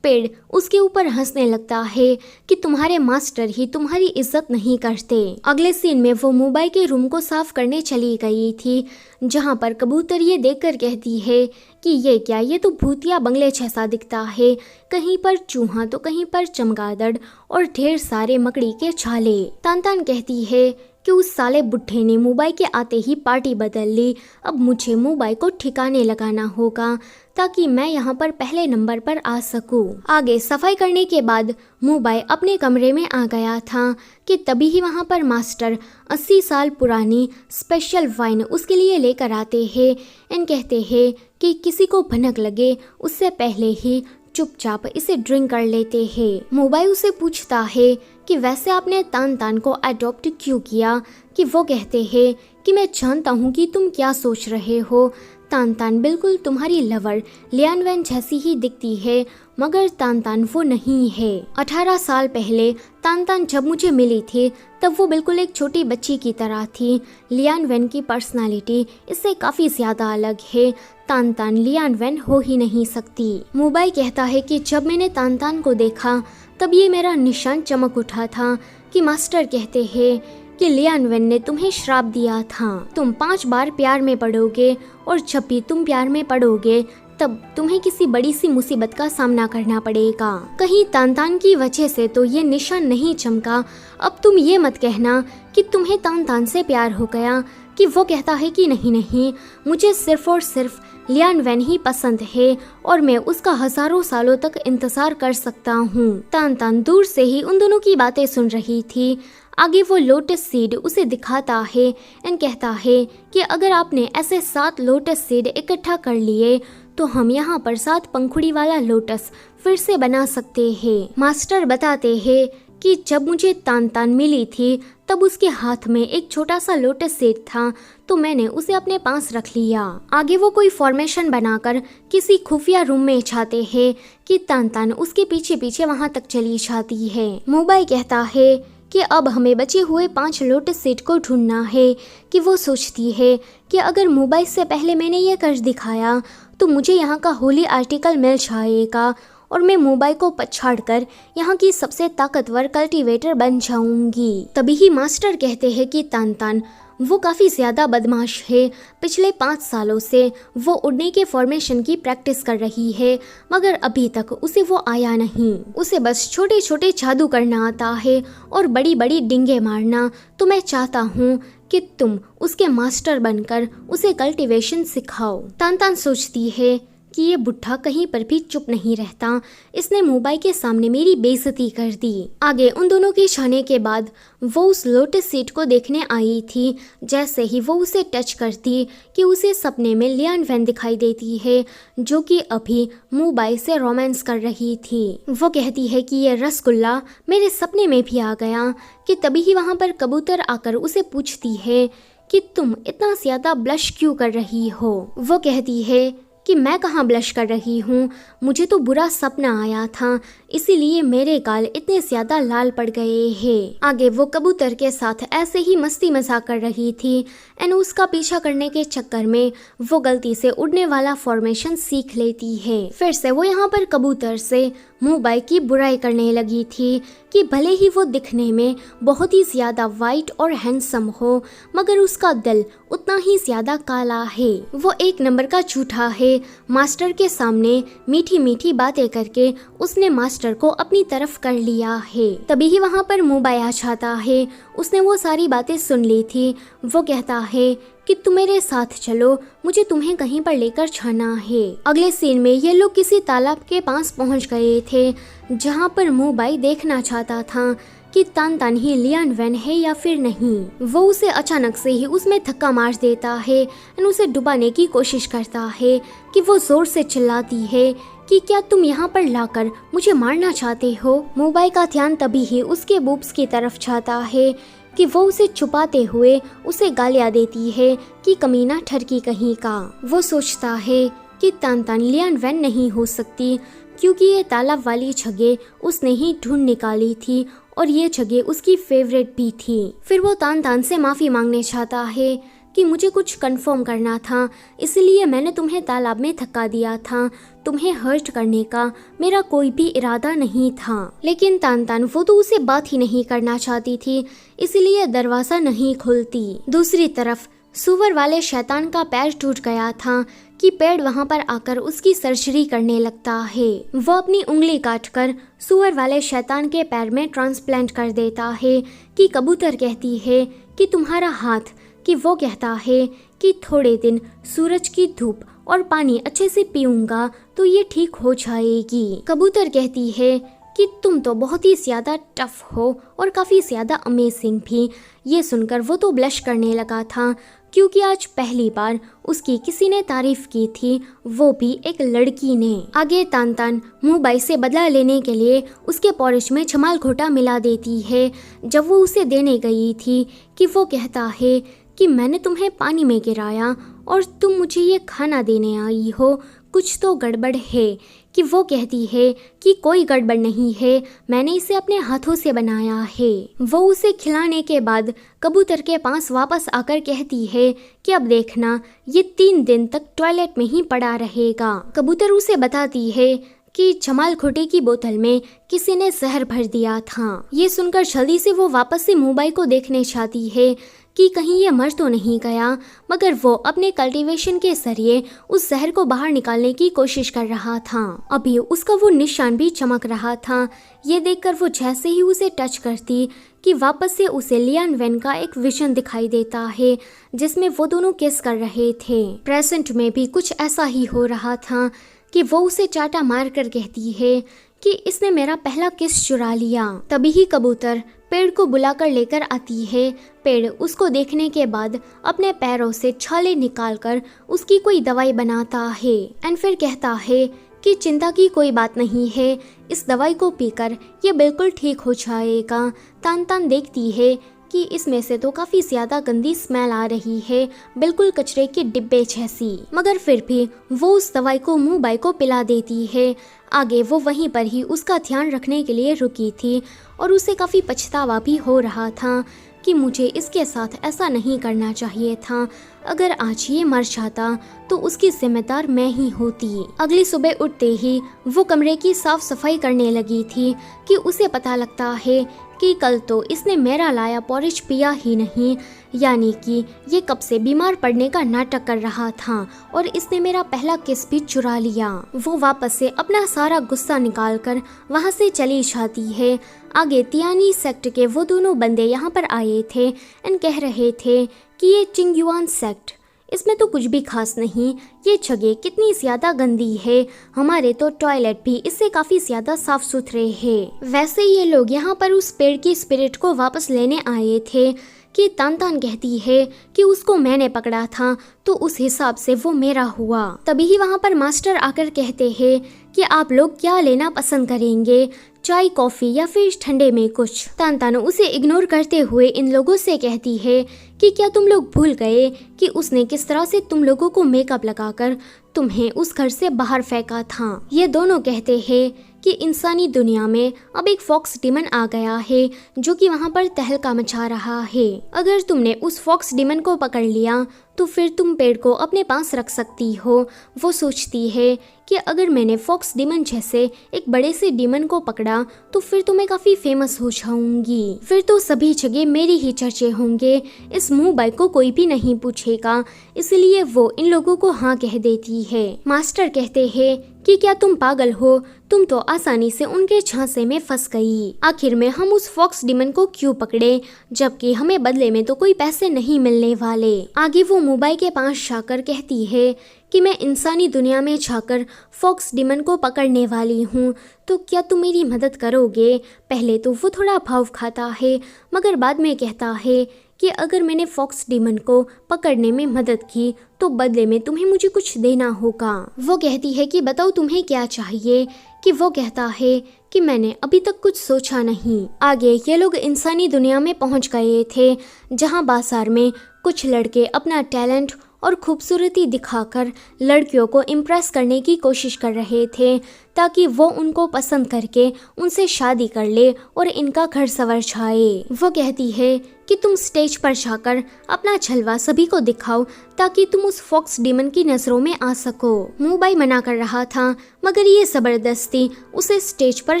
पेड़ उसके ऊपर हंसने लगता है कि तुम्हारे मास्टर ही तुम्हारी इज्जत नहीं करते। अगले सीन में वो मुबाई के रूम को साफ करने चली गई थी, जहाँ पर कबूतर ये देखकर कहती है कि ये क्या, ये तो भूतिया बंगले जैसा दिखता है, कहीं पर चूहा तो कहीं पर चमगादड़ और ढेर सारे मकड़ी के छाले। तानतान कहती है कि उस साले बुढ़े ने मुबाई के आते ही पार्टी बदल ली, अब मुझे मुबाई को ठिकाने लगाना होगा ताकि मैं यहाँ पर पहले नंबर पर आ सकूं। आगे सफाई करने के बाद मुबाई अपने कमरे में आ गया था कि तभी ही वहाँ पर मास्टर 80 साल पुरानी स्पेशल वाइन उसके लिए लेकर आते हैं एंड कहते हैं कि किसी को भनक लगे उससे पहले ही चुपचाप इसे ड्रिंक कर लेते हैं। मुबाई उसे पूछता है कि वैसे आपने तानतान को अडॉप्ट क्यों किया, कि वो कहते हैं कि मैं जानता हूँ कि तुम क्या सोच रहे हो। तानतान बिल्कुल तुम्हारी लवर लियान वैन जैसी ही दिखती है, मगर तानतान वो नहीं है। 18 साल पहले तानतान जब मुझे मिली थी तब वो बिल्कुल एक छोटी बच्ची की तरह थी। लियान वैन की पर्सनालिटी इससे काफ़ी ज़्यादा अलग है। तानतान लियान वैन हो ही नहीं सकती। मुबाई कहता है कि जब मैंने तानतान को देखा तब ये मेरा निशान चमक उठा था कि मास्टर कहते हैं कि लियान वैन ने तुम्हें श्राप दिया था, तुम 5 बार प्यार में पड़ोगे और जब भी तुम प्यार में पड़ोगे तब तुम्हें किसी बड़ी सी मुसीबत का सामना करना पड़ेगा। कहीं तानतान की वजह से तो ये निशान नहीं चमका। अब तुम ये मत कहना कि तुम्हें तानतान से प्यार हो गया। कि वो कहता है कि नहीं नहीं, मुझे सिर्फ और सिर्फ लियान वैन ही पसंद है और मैं उसका हजारों सालों तक इंतजार कर सकता हूँ। तानतान दूर से ही उन दोनों की बातें सुन रही थी। आगे वो लोटस सीड उसे दिखाता है एंड कहता है कि अगर आपने ऐसे 7 लोटस सीड इकट्ठा कर लिए तो हम यहाँ पर 7 पंखुड़ी वाला लोटस फिर से बना सकते हैं। मास्टर बताते हैं कि जब मुझे तानतान मिली थी तब उसके हाथ में एक छोटा सा लोटस सीड था, तो मैंने उसे अपने पास रख लिया। आगे वो कोई फॉर्मेशन बनाकर किसी खुफिया रूम में जाते हैं कि तानतान उसके पीछे पीछे वहाँ तक चली जाती है। मुबाई कहता है कि अब हमें बचे हुए 5 लोटस सीड को ढूंढना है। कि वो सोचती है कि अगर मुबाई से पहले मैंने ये कर दिखाया तो मुझे यहाँ का होली आर्टिकल मिल जाएगा और मैं मुबाई को पछाड़कर यहाँ की सबसे ताकतवर कल्टीवेटर बन जाऊंगी। तभी ही मास्टर कहते हैं कि तानतान वो काफ़ी ज़्यादा बदमाश है। पिछले 5 सालों से वो उड़ने के फॉर्मेशन की प्रैक्टिस कर रही है, मगर अभी तक उसे वो आया नहीं। उसे बस छोटे छोटे जादू करना आता है और बड़ी बड़ी डिंगे मारना। तो मैं चाहता हूँ कि तुम उसके मास्टर बनकर उसे कल्टीवेशन सिखाओ। तानतान सोचती है कि ये बुढ़ा कहीं पर भी चुप नहीं रहता, इसने मुबाई के सामने मेरी बेइज्जती कर दी। आगे उन दोनों के जाने के बाद वो उस लोटस सीड को देखने आई थी। जैसे ही वो उसे टच करती कि उसे सपने में लियान वैन दिखाई देती है, जो कि अभी मुबाई से रोमांस कर रही थी। वो कहती है कि ये रसगुल्ला मेरे सपने में भी आ गया। कि तभी ही वहाँ पर कबूतर आकर उसे पूछती है कि तुम इतना ज़्यादा ब्लश क्यों कर रही हो। वो कहती है कि मैं कहाँ ब्लश कर रही हूँ, मुझे तो बुरा सपना आया था, इसीलिए मेरे गाल इतने ज़्यादा लाल पड़ गए हैं। आगे वो कबूतर के साथ ऐसे ही मस्ती मजाक कर रही थी एंड उसका पीछा करने के चक्कर में वो गलती से उड़ने वाला फॉर्मेशन सीख लेती है। फिर से वो यहाँ पर कबूतर से मुंबई की बुराई करने लगी थी कि भले ही वो दिखने में बहुत ही ज़्यादा वाइट और हैंडसम हो, मगर उसका दिल उतना ही ज़्यादा काला है। वो एक नंबर का झूठा है। मास्टर के सामने मीठी मीठी बातें करके उसने मास्टर को अपनी तरफ कर लिया है। तभी ही वहाँ पर मुंबई आ जाता है। उसने वो सारी बातें सुन ली थी। वो कहता है कि तुम मेरे साथ चलो, मुझे तुम्हें कहीं पर लेकर जाना है। अगले सीन में ये लोग किसी तालाब के पास पहुंच गए थे, जहां पर मुंबई देखना चाहता था कि तान तान ही लियान वैन है या फिर नहीं। वो उसे अचानक से ही उसमें धक्का मार देता है और उसे डुबाने की कोशिश करता है कि वो जोर से चिल्लाती है कि क्या तुम यहाँ पर लाकर मुझे मारना चाहते हो। मुंबई का ध्यान तभी ही उसके बूब्स की तरफ जाता है कि वो उसे छुपाते हुए उसे गालियाँ देती है कि कमीना ठरकी कहीं का। वो सोचता है कि तान तान लियान वैन नहीं हो सकती, क्योंकि ये तालाब वाली जगह उसने ही ढूंढ निकाली थी और ये जगह उसकी फेवरेट भी थी। फिर वो तान तान से माफ़ी मांगने चाहता है कि मुझे कुछ कंफर्म करना था, इसलिए मैंने तुम्हें तालाब में धक्का दिया था, तुम्हें हर्ट करने का मेरा कोई भी इरादा नहीं था। लेकिन तान तान वो तो उसे बात ही नहीं करना चाहती थी, इसलिए दरवाज़ा नहीं खुलती। दूसरी तरफ सुअर वाले शैतान का पैर टूट गया था कि पेड़ वहां पर आकर उसकी सर्जरी करने लगता है। वो अपनी उंगली काटकर सुअर वाले शैतान के पैर में ट्रांसप्लांट कर देता है कि कबूतर कहती है कि तुम्हारा हाथ, कि वो कहता है कि थोड़े दिन सूरज की धूप और पानी अच्छे से पीऊंगा तो ये ठीक हो जाएगी। कबूतर कहती है कि तुम तो बहुत ही ज़्यादा टफ हो और काफ़ी ज़्यादा अमेजिंग भी। ये सुनकर वो तो ब्लश करने लगा था, क्योंकि आज पहली बार उसकी किसी ने तारीफ की थी, वो भी एक लड़की ने। आगे तान तान मुंबई से बदला लेने के लिए उसके पॉरिश में जमाल घोटा मिला देती है। जब वो उसे देने गई थी कि वो कहता है कि मैंने तुम्हें पानी में गिराया और तुम मुझे ये खाना देने आई हो, कुछ तो गड़बड़ है। कि वो कहती है कि कोई गड़बड़ नहीं है, मैंने इसे अपने हाथों से बनाया है। वो उसे खिलाने के बाद कबूतर के पास वापस आकर कहती है कि अब देखना, ये 3 दिन तक टॉयलेट में ही पड़ा रहेगा। कबूतर उसे बताती है कि जमाल घोटे की बोतल में किसी ने जहर भर दिया था। ये सुनकर जल्दी से वो वापस से मुंबई को देखने चाहती है कि कहीं ये मर तो नहीं गया, मगर वो अपने कल्टीवेशन के जरिए उस जहर को बाहर निकालने की कोशिश कर रहा था। अभी उसका वो निशान भी चमक रहा था। ये देखकर वो जैसे ही उसे टच करती कि वापस से उसे लियान वैन का एक विजन दिखाई देता है, जिसमें वो दोनों किस कर रहे थे। प्रेजेंट में भी कुछ ऐसा ही हो रहा था कि वो उसे चाटा मार कर कहती है कि इसने मेरा पहला किस चुरा लिया। तभी ही कबूतर पेड़ को बुलाकर लेकर आती है। पेड़ उसको देखने के बाद अपने पैरों से छाले निकालकर उसकी कोई दवाई बनाता है एंड फिर कहता है कि चिंता की कोई बात नहीं है, इस दवाई को पीकर ये बिल्कुल ठीक हो जाएगा। तान तान देखती है कि इसमें से तो काफ़ी ज़्यादा गंदी स्मेल आ रही है, बिल्कुल कचरे के डिब्बे जैसी, मगर फिर भी वो उस दवाई को मुंबई को पिला देती है। आगे वो वहीं पर ही उसका ध्यान रखने के लिए रुकी थी और उसे काफ़ी पछतावा भी हो रहा था कि मुझे इसके साथ ऐसा नहीं करना चाहिए था। अगर आज ये मर जाता तो उसकी जिम्मेदार मैं ही होती। अगली सुबह उठते ही वो कमरे की साफ सफाई करने लगी थी कि उसे पता लगता है कि कल तो इसने मेरा लाया पॉरिज पिया ही नहीं, यानी कि ये कब से बीमार पड़ने का नाटक कर रहा था और इसने मेरा पहला किस भी चुरा लिया। वो वापस से अपना सारा गुस्सा निकालकर वहाँ से चली जाती है। आगे तियानी सेक्ट के वो दोनों बंदे यहाँ पर आए थे एंड कह रहे थे कि ये चिंगयुआन सेक्ट, इसमें तो कुछ भी खास नहीं, ये जगह कितनी ज़्यादा गंदी है, हमारे तो टॉयलेट भी इससे काफ़ी ज़्यादा साफ सुथरे हैं। वैसे ये लोग यहाँ पर उस पेड़ की स्पिरिट को वापस लेने आए थे कि तानतान कहती है कि उसको मैंने पकड़ा था तो उस हिसाब से वो मेरा हुआ। तभी ही वहाँ पर मास्टर आकर कहते हैं कि आप लोग क्या लेना पसंद करेंगे, चाय, कॉफी या फिर ठंडे में कुछ। तानतान उसे इग्नोर करते हुए इन लोगों से कहती है कि क्या तुम लोग भूल गए कि उसने किस तरह से तुम लोगों को मेकअप लगाकर तुम्हें उस घर से बाहर फेंका था। ये दोनों कहते हैं कि इंसानी दुनिया में अब एक फॉक्स डीमन आ गया है जो कि वहाँ पर तहलका मचा रहा है। अगर तुमने उस फॉक्स डीमन को पकड़ लिया तो फिर तुम पेड़ को अपने पास रख सकती हो। वो सोचती है कि अगर मैंने फॉक्स डीमन जैसे एक बड़े से डीमन को पकड़ा तो फिर तो मैं काफी फेमस हो जाऊंगी, फिर तो सभी जगह मेरी ही चर्चे होंगे, इस मुंह बाई को कोई भी नहीं पूछेगा। इसलिए वो इन लोगों को हाँ कह देती है। मास्टर कहते हैं कि क्या तुम पागल हो, तुम तो आसानी से उनके झांसे में फंस गई। आखिर में हम उस फॉक्स डीमन को क्यों पकड़े जबकि हमें बदले में तो कोई पैसे नहीं मिलने वाले। आगे वो मुंबई के पास जाकर कहती है कि मैं इंसानी दुनिया में जाकर फॉक्स डीमन को पकड़ने वाली हूँ, तो क्या तुम मेरी मदद करोगे। पहले तो वो थोड़ा भाव खाता है मगर बाद में कहता है कि अगर मैंने फॉक्स डीमन को पकड़ने में मदद की तो बदले में तुम्हें मुझे कुछ देना होगा। वो कहती है कि बताओ तुम्हें क्या चाहिए। कि वो कहता है कि मैंने अभी तक कुछ सोचा नहीं। आगे ये लोग इंसानी दुनिया में पहुंच गए थे जहां बाजार में कुछ लड़के अपना टैलेंट और खूबसूरती दिखाकर लड़कियों को इम्प्रेस करने की कोशिश कर रहे थे ताकि वो उनको पसंद करके उनसे शादी कर ले और इनका घर संवर जाए। वो कहती है कि तुम स्टेज पर जाकर अपना छलवा सभी को दिखाओ ताकि तुम उस फॉक्स डीमन की नजरों में आ सको। मुंबई मना कर रहा था मगर ये जबरदस्ती उसे स्टेज पर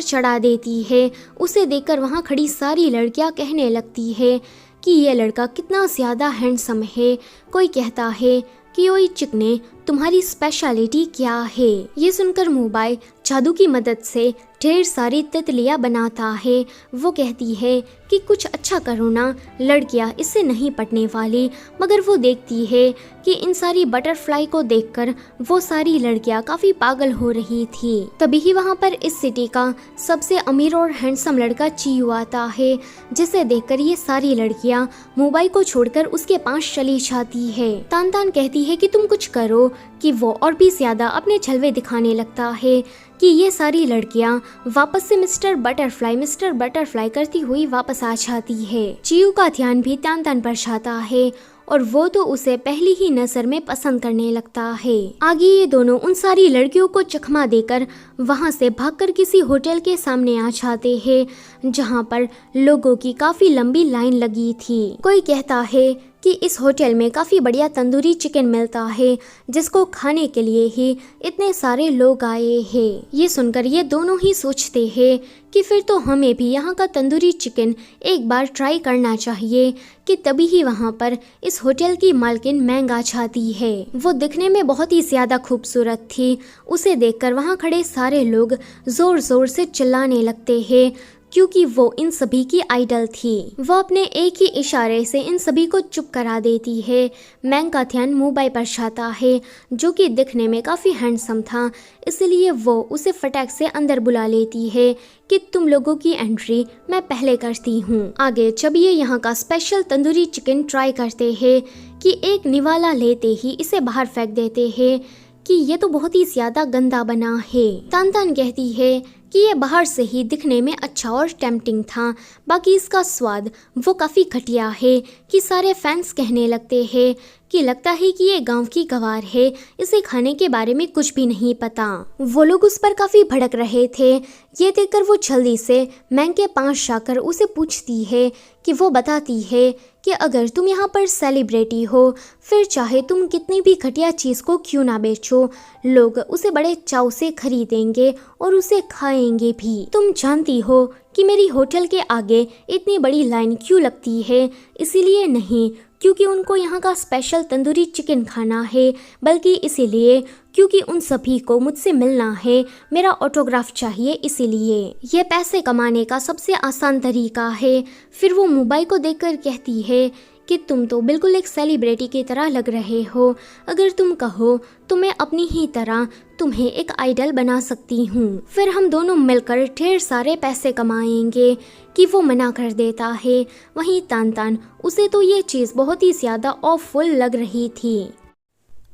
चढ़ा देती है। उसे देखकर वहाँ खड़ी सारी लड़कियाँ कहने लगती है कि ये लड़का कितना ज्यादा हैंडसम है। कोई कहता है कि ओए चिकने, तुम्हारी स्पेशलिटी क्या है। ये सुनकर मुंबई जादू की मदद से ढेर सारी तितलियां बनाता है। वो कहती है कि कुछ अच्छा करो ना, लड़कियां इससे नहीं पटने वाली। मगर वो देखती है कि इन सारी बटरफ्लाई को देखकर वो सारी लड़कियां काफी पागल हो रही थी। तभी ही वहाँ पर इस सिटी का सबसे अमीर और हैंडसम लड़का चियू आता है, जिसे देखकर ये सारी लड़कियां मुंबई को छोड़कर उसके पास चली जाती है। तानतान कहती है कि तुम कुछ करो, कि वो और भी ज्यादा अपने छलवे दिखाने लगता है कि ये सारी लड़कियां वापस से मिस्टर बटरफ्लाई करती हुई वापस आ जाती है। चियू का ध्यान भी तानतान पर जाता है और वो तो उसे पहली ही नजर में पसंद करने लगता है। आगे ये दोनों उन सारी लड़कियों को चकमा देकर वहाँ से भागकर किसी होटल के सामने आ जाते हैं जहाँ पर लोगों की काफी लंबी लाइन लगी थी। कोई कहता है कि इस होटल में काफ़ी बढ़िया तंदूरी चिकन मिलता है जिसको खाने के लिए ही इतने सारे लोग आए हैं। ये सुनकर ये दोनों ही सोचते हैं कि फिर तो हमें भी यहाँ का तंदूरी चिकन एक बार ट्राई करना चाहिए। कि तभी ही वहाँ पर इस होटल की मालकिन मैंग आ जाती है। वो दिखने में बहुत ही ज़्यादा खूबसूरत थी। उसे देखकर वहाँ खड़े सारे लोग ज़ोर ज़ोर से चिल्लाने लगते हैं क्योंकि वो इन सभी की आइडल थी। वो अपने एक ही इशारे से इन सभी को चुप करा देती है। मैंग का ध्यान मुंबई पर जाता है जो कि दिखने में काफ़ी हैंडसम था, इसलिए वो उसे फटाक से अंदर बुला लेती है कि तुम लोगों की एंट्री मैं पहले करती हूँ। आगे जब ये यहाँ का स्पेशल तंदूरी चिकन ट्राई करते हैं कि एक निवाला लेते ही इसे बाहर फेंक देते हैं कि ये तो बहुत ही ज्यादा गंदा बना है। तानतान कहती है कि ये बाहर से ही दिखने में अच्छा और टेम्पटिंग था, बाकी इसका स्वाद वो काफ़ी घटिया है। कि सारे फैंस कहने लगते हैं कि लगता है कि ये गांव की गवार है, इसे खाने के बारे में कुछ भी नहीं पता। वो लोग उस पर काफ़ी भड़क रहे थे। ये देखकर वो जल्दी से मैंग के पास जाकर उसे पूछती है कि वो बताती है कि अगर तुम यहाँ पर सेलिब्रिटी हो फिर चाहे तुम कितनी भी घटिया चीज़ को क्यों ना बेचो, लोग उसे बड़े चाव से खरीदेंगे और उसे खाएंगे भी। तुम जानती हो कि मेरी होटल के आगे इतनी बड़ी लाइन क्यों लगती है, इसीलिए नहीं क्योंकि उनको यहाँ का स्पेशल तंदूरी चिकन खाना है, बल्कि इसीलिए क्योंकि उन सभी को मुझसे मिलना है, मेरा ऑटोग्राफ चाहिए। इसीलिए ये पैसे कमाने का सबसे आसान तरीका है। फिर वो मुंबई को देखकर कहती है कि तुम तो बिल्कुल एक सेलिब्रिटी की तरह लग रहे हो। अगर तुम कहो तो मैं अपनी ही तरह तुम्हें एक आइडल बना सकती हूँ। फिर हम दोनों मिलकर ढेर सारे पैसे कमाएंगे। कि वो मना कर देता है। वहीं तानतान, उसे तो ये चीज़ बहुत ही ज़्यादा ऑफुल लग रही थी।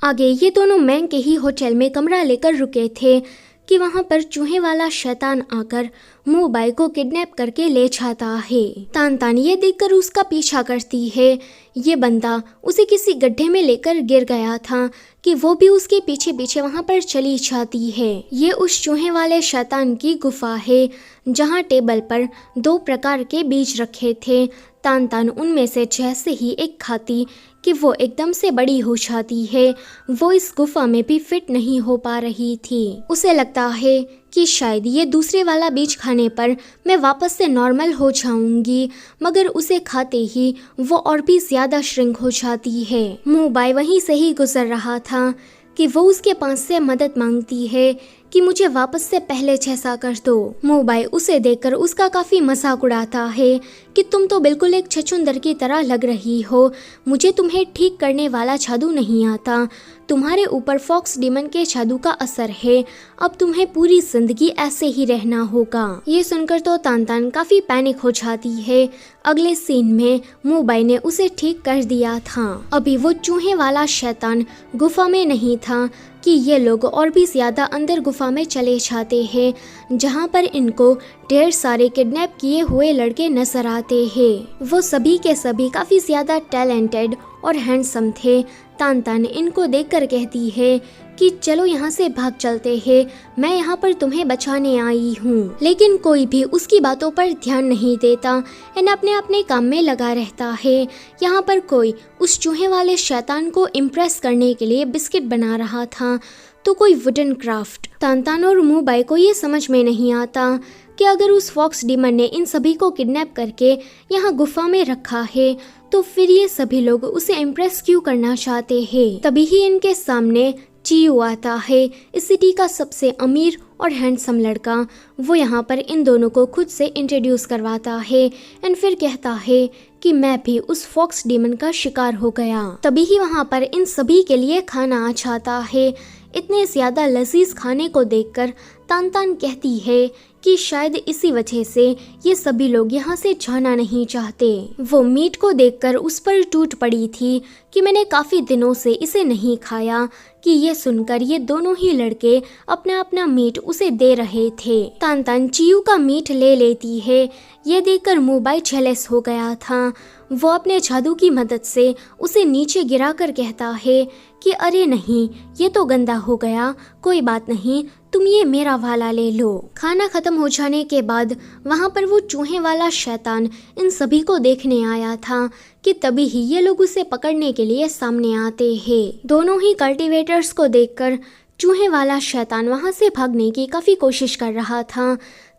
आगे ये दोनों मैंग के ही होटल में कमरा लेकर रुके थे कि वहाँ पर चूहे वाला शैतान आकर मोबाई को किडनैप करके ले जाता है। तानतान ये देखकर उसका पीछा करती है। ये बंदा उसे किसी गड्ढे में लेकर गिर गया था कि वो भी उसके पीछे पीछे वहाँ पर चली जाती है। ये उस चूहे वाले शैतान की गुफा है जहाँ टेबल पर 2 प्रकार के बीज रखे थे। तानतान उनमें से जैसे ही एक खाती कि वो एकदम से बड़ी हो जाती है। वो इस गुफा में भी फिट नहीं हो पा रही थी। उसे लगता है कि शायद ये दूसरे वाला बीज खाने पर मैं वापस से नॉर्मल हो जाऊंगी, मगर उसे खाते ही वो और भी ज्यादा श्रिंक हो जाती है। मोबाई वहीं से ही गुजर रहा था कि वो उसके पास से मदद मांगती है कि मुझे वापस से पहले जैसा कर दो। मोबाई उसे देखकर उसका काफी मजाक उड़ाता है कि तुम तो बिल्कुल एक छछूंदर की तरह लग रही हो। मुझे तुम्हें ठीक करने वाला जादू नहीं आता। तुम्हारे ऊपर फॉक्स डीमन के जादू का असर है। अब तुम्हें पूरी जिंदगी ऐसे ही रहना होगा। ये सुनकर तो तानतान काफी पैनिक हो जाती है। अगले सीन में मोबाई ने उसे ठीक कर दिया था। अभी वो चूहे वाला शैतान गुफा में नहीं था कि ये लोग और भी ज्यादा अंदर गुफा में चले जाते हैं, जहाँ पर इनको ढेर सारे किडनैप किए हुए लड़के नजर आते हैं। वो सभी के सभी काफी ज्यादा टैलेंटेड और हैंडसम थे। तानतान इनको देखकर कहती है कि चलो यहाँ से भाग चलते हैं, मैं यहाँ पर तुम्हें बचाने आई हूँ। लेकिन कोई भी उसकी बातों पर ध्यान नहीं देता एंड अपने अपने काम में लगा रहता है। यहाँ पर कोई उस चूहे वाले शैतान को इम्प्रेस करने के लिए बिस्किट बना रहा था, तो कोई वुडन क्राफ्ट। तानतान और मोबाई को ये समझ में नहीं आता कि अगर उस फॉक्स डीमन ने इन सभी को किडनैप करके यहाँ गुफा में रखा है तो फिर ये सभी लोग उसे इम्प्रेस क्यों करना चाहते हैं। तभी ही इनके सामने चियू आता है, इस सिटी का सबसे अमीर और हैंडसम लड़का। वो यहाँ पर इन दोनों को खुद से इंट्रोड्यूस करवाता है एंड फिर कहता है कि मैं भी उस फॉक्स डीमन का शिकार हो गया। तभी ही वहाँ पर इन सभी के लिए खाना आ जाता है। इतने ज्यादा लजीज खाने को देखकर तानतान कहती है कि शायद इसी वजह से ये सभी लोग यहाँ से जाना नहीं चाहते। वो मीट को देखकर उस पर टूट पड़ी थी कि मैंने काफी दिनों से इसे नहीं खाया। कि ये सुनकर ये दोनों ही लड़के अपना अपना मीट उसे दे रहे थे। तानतान चियू का मीट ले लेती है। ये देखकर मोबाई जेलस हो गया था। वो अपने जादू की मदद से उसे नीचे गिराकर कहता है कि अरे नहीं, ये तो गंदा हो गया, कोई बात नहीं, तुम ये मेरा वाला ले लो। खाना खत्म हो जाने के बाद वहाँ पर वो चूहे वाला शैतान इन सभी को देखने आया था कि तभी ही ये लोग उसे पकड़ने के लिए सामने आते हैं। दोनों ही कल्टीवेटर्स को देखकर चूहे वाला शैतान वहाँ से भागने की काफी कोशिश कर रहा था।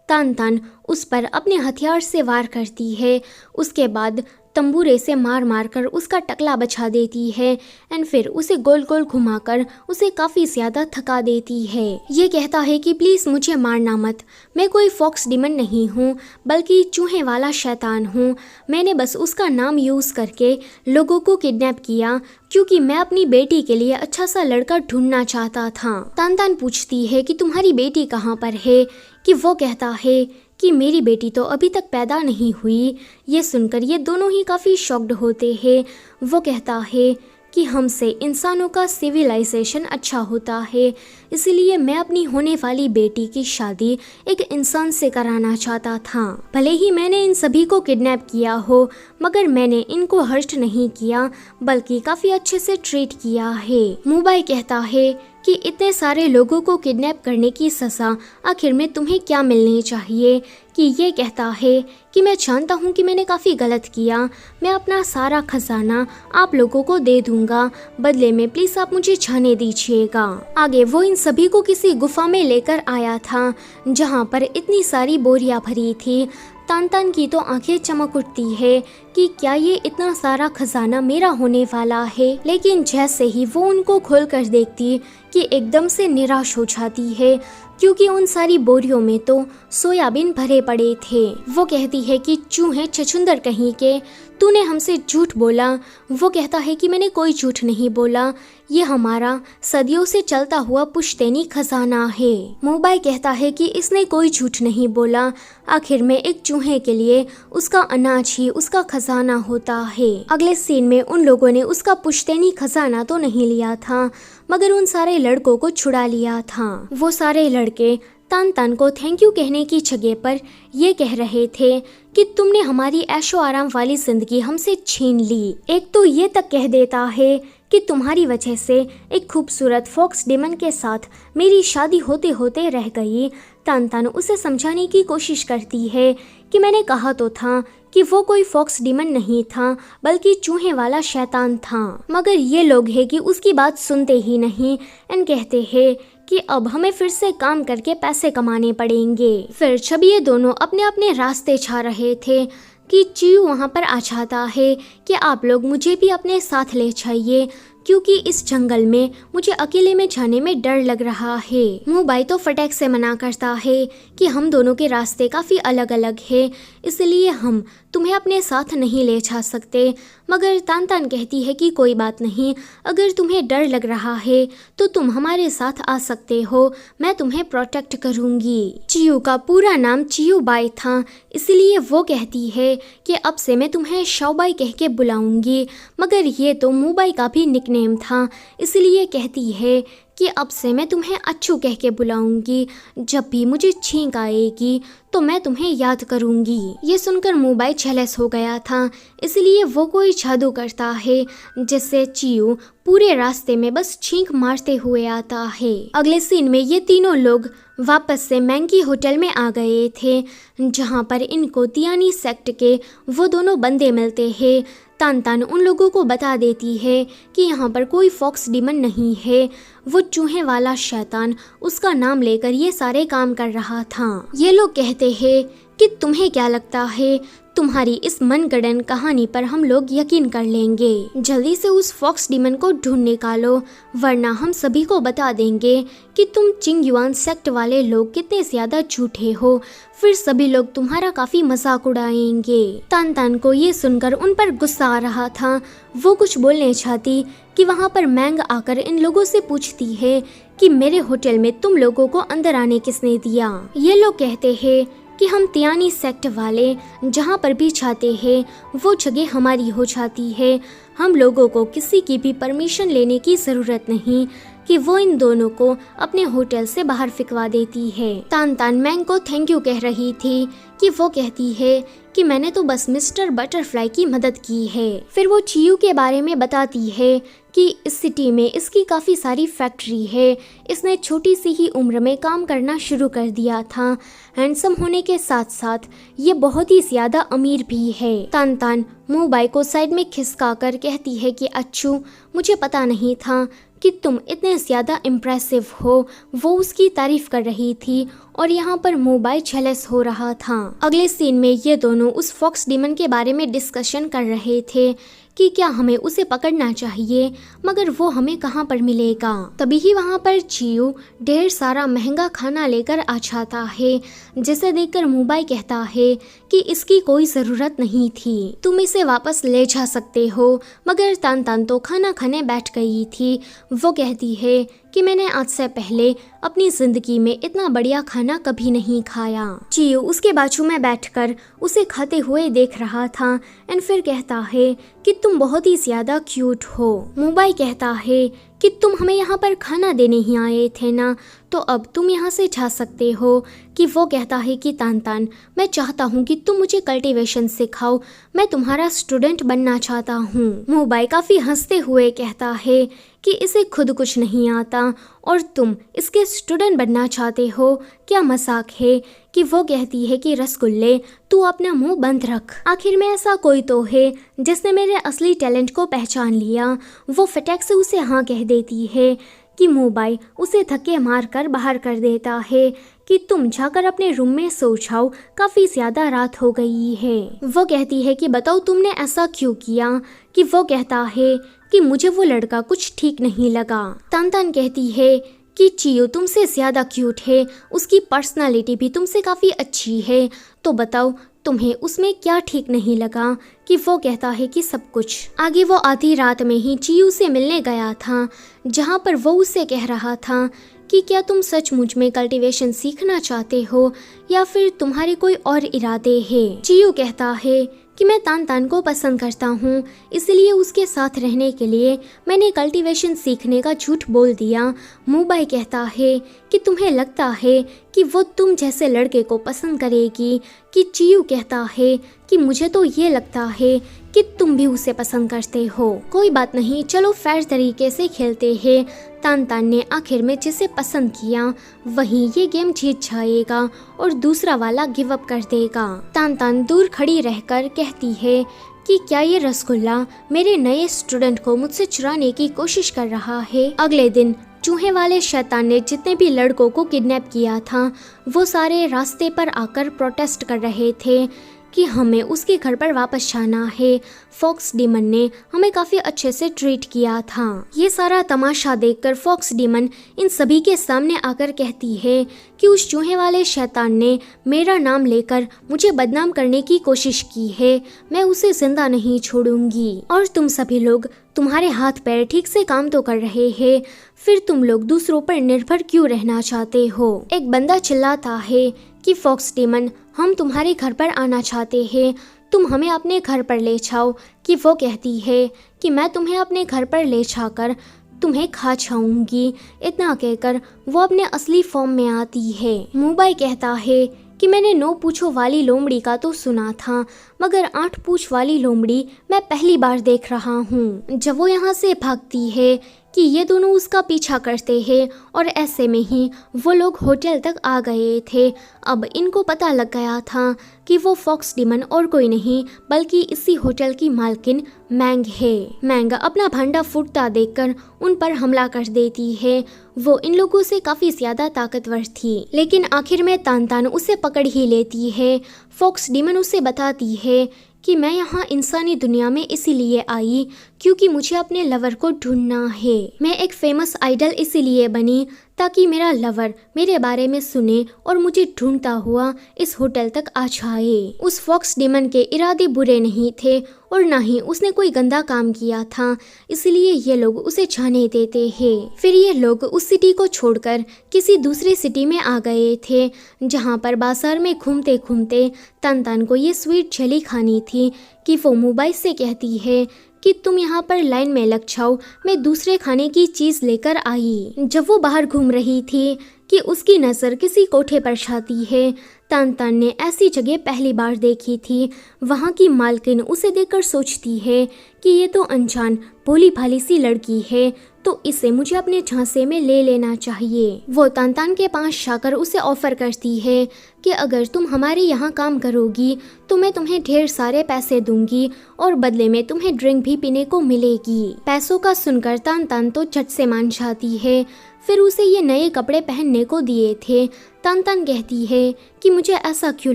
तानतान उस पर अपने हथियार से वार करती है। उसके बाद तंबूरे से मार मार कर उसका टकला बचा देती है एंड फिर उसे गोल गोल घुमाकर उसे काफी ज्यादा थका देती है। ये कहता है कि प्लीज मुझे मारना मत, मैं कोई फॉक्स डीमन नहीं हूँ बल्कि चूहे वाला शैतान हूँ। मैंने बस उसका नाम यूज करके लोगों को किडनैप किया क्योंकि मैं अपनी बेटी के लिए अच्छा सा लड़का ढूंढना चाहता था। तानतान पूछती है कि तुम्हारी बेटी कहाँ पर है। कि वो कहता है कि मेरी बेटी तो अभी तक पैदा नहीं हुई। ये सुनकर ये दोनों ही काफ़ी शॉक्ड होते हैं। वो कहता है कि हमसे इंसानों का सिविलाइजेशन अच्छा होता है, इसलिए मैं अपनी होने वाली बेटी की शादी एक इंसान से कराना चाहता था। भले ही मैंने इन सभी को किडनैप किया हो, मगर मैंने इनको हर्ट नहीं किया बल्कि काफ़ी अच्छे से ट्रीट किया है। मोबाई कहता है कि इतने सारे लोगों को किडनैप करने की सज़ा आखिर में तुम्हें क्या मिलनी चाहिए। कि ये कहता है कि मैं जानता हूँ कि मैंने काफ़ी गलत किया, मैं अपना सारा खजाना आप लोगों को दे दूंगा, बदले में प्लीज़ आप मुझे जाने दीजिएगा। आगे वो इन सभी को किसी गुफा में लेकर आया था जहाँ पर इतनी सारी बोरियां भरी थी। तानतान की तो आंखें चमक उठती है कि क्या ये इतना सारा खजाना मेरा होने वाला है। लेकिन जैसे ही वो उनको खोल कर देखती कि एकदम से निराश हो जाती है क्योंकि उन सारी बोरियों में तो सोयाबीन भरे पड़े थे। वो कहती है कि चूहे छछुंदर कहीं के, तूने हमसे झूठ बोला। वो कहता है कि मैंने कोई झूठ नहीं बोला, ये हमारा सदियों से चलता हुआ पुश्तैनी खजाना है। मोबाई कहता है कि इसने कोई झूठ नहीं बोला, आखिर में एक चूहे के लिए उसका अनाज ही उसका खजाना होता है। अगले सीन में उन लोगों ने उसका पुश्तैनी खजाना तो नहीं लिया था, मगर उन सारे लड़कों को छुड़ा लिया था। वो सारे लड़के तान तान को थैंक यू कहने की जगह पर ये कह रहे थे कि तुमने हमारी ऐशो आराम वाली जिंदगी हमसे छीन ली। एक तो ये तक कह देता है कि तुम्हारी वजह से एक खूबसूरत फॉक्स डेमन के साथ मेरी शादी होते होते रह गई। तान तान उसे समझाने की कोशिश करती है कि मैंने कहा तो था कि वो कोई फॉक्स डेमन नहीं था, बल्कि चूहे वाला शैतान था, मगर ये लोग हैं कि उसकी बात सुनते ही नहीं एंड कहते हैं कि अब हमें फिर से काम करके पैसे कमाने पड़ेंगे। फिर जब ये दोनों अपने अपने रास्ते छा रहे थे कि चियू वहाँ पर आ जाता है कि आप लोग मुझे भी अपने साथ ले जाइए, क्योंकि इस जंगल में मुझे अकेले में जाने में डर लग रहा है। मोबाई तो फटाक से मना करता है कि हम दोनों के रास्ते काफ़ी अलग अलग हैं, इसलिए हम तुम्हें अपने साथ नहीं ले जा सकते। मगर तान तान कहती है कि कोई बात नहीं, अगर तुम्हें डर लग रहा है तो तुम हमारे साथ आ सकते हो, मैं तुम्हें प्रोटेक्ट करूंगी। चियू का पूरा नाम चियू बाई था, इसलिए वो कहती है कि अब से मैं तुम्हें शाओबाई कह के बुलाऊंगी, मगर ये तो मोबाई का भी निकनेम था, इसलिए कहती है कि अब से मैं तुम्हें अच्छू कह के बुलाऊंगी। जब भी मुझे छींक आएगी तो मैं तुम्हें याद करूंगी। ये सुनकर मोबाई जेलस हो गया था, इसलिए वो कोई जादू करता है जिससे चियू पूरे रास्ते में बस छींक मारते हुए आता है। अगले सीन में ये तीनों लोग वापस से मैंकी होटल में आ गए थे, जहाँ पर इनको तियानी सेक्ट के वो दोनों बंदे मिलते हैं। तान तान उन लोगों को बता देती है कि यहाँ पर कोई फॉक्स डीमन नहीं है, वो चूहे वाला शैतान उसका नाम लेकर ये सारे काम कर रहा था। ये लोग कहते हैं कि तुम्हें क्या लगता है, तुम्हारी इस मनगढ़ंत कहानी पर हम लोग यकीन कर लेंगे। जल्दी से उस फॉक्स डीमन को ढूंढ निकालो, वरना हम सभी को बता देंगे कि तुम चिंग युआन सेक्ट वाले लोग कितने ज्यादा झूठे हो, फिर सभी लोग तुम्हारा काफी मजाक उड़ाएंगे। तान तान को ये सुनकर उन पर गुस्सा आ रहा था, वो कुछ बोलने चाहती कि वहाँ पर मैंग आकर इन लोगों से पूछती है कि मेरे होटल में तुम लोगों को अंदर आने किसने दिया। ये लोग कहते हैं कि हम तियानी सेक्ट वाले जहाँ पर भी चाहते हैं वो जगह हमारी हो जाती है, हम लोगों को किसी की भी परमिशन लेने की ज़रूरत नहीं कि वो इन दोनों को अपने होटल से बाहर फिकवा देती है। तान तान मैंग को थैंक यू कह रही थी कि वो कहती है कि मैंने तो बस मिस्टर बटरफ्लाई की मदद की है। फिर वो चियू के बारे में बताती है कि इस सिटी में इसकी काफ़ी सारी फैक्ट्री है, इसने छोटी सी ही उम्र में काम करना शुरू कर दिया था, हैंडसम होने के साथ साथ ये बहुत ही ज़्यादा अमीर भी है। तान तान मोबाई को साइड में खिसका कर कहती है कि अच्छू, मुझे पता नहीं था कि तुम इतने ज़्यादा इम्प्रेसिव हो। वो उसकी तारीफ कर रही थी और यहाँ पर मोबाई जेलस हो रहा था। अगले सीन में ये दोनों उस फॉक्स डीमन के बारे में डिस्कशन कर रहे थे कि क्या हमें उसे पकड़ना चाहिए, मगर वो हमें कहाँ पर मिलेगा। तभी ही वहाँ पर चियू ढेर सारा महंगा खाना लेकर आ जाता है, जिसे देखकर मोबाई कहता है कि इसकी कोई ज़रूरत नहीं थी, तुम इसे वापस ले जा सकते हो। मगर तान तान तो खाना खाने बैठ गई थी। वो कहती है कि मैंने आज से पहले अपनी जिंदगी में इतना बढ़िया खाना कभी नहीं खाया। चियू उसके बाजू में बैठकर उसे खाते हुए देख रहा था एंड फिर कहता है कि तुम बहुत ही ज्यादा क्यूट हो। मोबाई कहता है कि तुम हमें यहाँ पर खाना देने ही आए थे ना, तो अब तुम यहाँ से जा सकते हो। कि वो कहता है कि तान तान, मैं चाहता हूँ कि तुम मुझे कल्टीवेशन सिखाओ, मैं तुम्हारा स्टूडेंट बनना चाहता हूँ। मोबाई काफ़ी हंसते हुए कहता है कि इसे खुद कुछ नहीं आता और तुम इसके स्टूडेंट बनना चाहते हो, क्या मजाक है। कि वो कहती है कि रसगुल्ले, तू अपना मुंह बंद रख, आखिर में ऐसा कोई तो है जिसने मेरे असली टैलेंट को पहचान लिया। वो फटाक से उसे हाँ कह देती है कि मोबाई उसे धक्के मार कर बाहर कर देता है कि तुम जाकर अपने रूम में सो जाओ, काफ़ी ज़्यादा रात हो गई है। वो कहती है कि बताओ तुमने ऐसा क्यों किया। कि वो कहता है कि मुझे वो लड़का कुछ ठीक नहीं लगा। तान तान कहती है कि चियो तुमसे ज़्यादा क्यूट है, उसकी पर्सनालिटी भी तुमसे काफ़ी अच्छी है, तो बताओ तुम्हें उसमें क्या ठीक नहीं लगा कि वो कहता है कि सब कुछ। आगे वो आधी रात में ही चियो से मिलने गया था, जहाँ पर वो उसे कह रहा था कि क्या तुम सचमुच में कल्टीवेशन सीखना चाहते हो या फिर तुम्हारे कोई और इरादे हैं। चियो कहता है कि मैं तान तान को पसंद करता हूँ, इसलिए उसके साथ रहने के लिए मैंने कल्टीवेशन सीखने का झूठ बोल दिया। मुबाई कहता है कि तुम्हें लगता है कि वो तुम जैसे लड़के को पसंद करेगी, कि चियो कहता है कि मुझे तो ये लगता है कि तुम भी उसे पसंद करते हो। कोई बात नहीं, चलो फेयर तरीके से खेलते हैं। तान तान ने आखिर में जिसे पसंद किया वही ये गेम जीत जाएगा और दूसरा वाला गिव अप कर देगा। तान तान दूर खड़ी रहकर कहती है कि क्या ये रसगुल्ला मेरे नए स्टूडेंट को मुझसे चुराने की कोशिश कर रहा है। अगले दिन चूहे वाले शैतान ने जितने भी लड़कों को किडनैप किया था वो सारे रास्ते पर आकर प्रोटेस्ट कर रहे थे कि हमें उसके घर पर वापस जाना है। फॉक्स डीमन ने हमें काफ़ी अच्छे से ट्रीट किया था। ये सारा तमाशा देखकर फॉक्स डीमन इन सभी के सामने आकर कहती है कि उस चूहे वाले शैतान ने मेरा नाम लेकर मुझे बदनाम करने की कोशिश की है, मैं उसे जिंदा नहीं छोड़ूंगी। और तुम सभी लोग, तुम्हारे हाथ पैर ठीक से काम तो कर रहे हैं, फिर तुम लोग दूसरों पर निर्भर क्यों रहना चाहते हो। एक बंदा चिल्लाता है कि फॉक्स डीमन, हम तुम्हारे घर पर आना चाहते हैं, तुम हमें अपने घर पर ले जाओ। कि वो कहती है कि मैं तुम्हें अपने घर पर ले जाकर तुम्हें खा जाऊंगी। इतना कहकर वो अपने असली फॉर्म में आती है। मुबाई कहता है कि मैंने 9 पूंछों वाली लोमड़ी का तो सुना था, मगर 8 पूंछ वाली लोमड़ी मैं पहली बार देख रहा हूँ। जब वो यहाँ से भागती है कि ये दोनों उसका पीछा करते हैं और ऐसे में ही वो लोग होटल तक आ गए थे। अब इनको पता लग गया था कि वो फॉक्स डीमन और कोई नहीं बल्कि इसी होटल की मालकिन मैंग है। मैंग अपना भांडा फूटता देखकर उन पर हमला कर देती है। वो इन लोगों से काफ़ी ज़्यादा ताकतवर थी, लेकिन आखिर में तान तान उसे पकड़ ही लेती है। फॉक्स डीमन उसे बताती है कि मैं यहाँ इंसानी दुनिया में इसीलिए आई क्योंकि मुझे अपने लवर को ढूंढना है। मैं एक फेमस आइडल इसीलिए बनी ताकि मेरा लवर मेरे बारे में सुने और मुझे ढूंढता हुआ इस होटल तक आ जाए। उस फॉक्स डीमन के इरादे बुरे नहीं थे और ना ही उसने कोई गंदा काम किया था, इसलिए ये लोग उसे जाने देते हैं। फिर ये लोग उस सिटी को छोड़कर किसी दूसरी सिटी में आ गए थे, जहाँ पर बाजार में घूमते घूमते तान तान को ये स्वीट जेली खानी थी कि वो मुबाई से कहती है कि तुम यहाँ पर लाइन में लग जाओ, मैं दूसरे खाने की चीज़ लेकर आई। जब वो बाहर घूम रही थी कि उसकी नज़र किसी कोठे पर जाती है। तान तान ने ऐसी जगह पहली बार देखी थी। वहाँ की मालकिन उसे देखकर सोचती है कि ये तो अनजान भोली भाली सी लड़की है, तो इसे मुझे अपने झांसे में ले लेना चाहिए। वो तान तान के पास जाकर उसे ऑफर करती है कि अगर तुम हमारे यहाँ काम करोगी तो मैं तुम्हें ढेर सारे पैसे दूंगी और बदले में तुम्हें ड्रिंक भी पीने को मिलेगी। पैसों का सुनकर तान तान तो झट से मान जाती है। फिर उसे ये नए कपड़े पहनने को दिए थे। तान तान कहती है कि मुझे ऐसा क्यों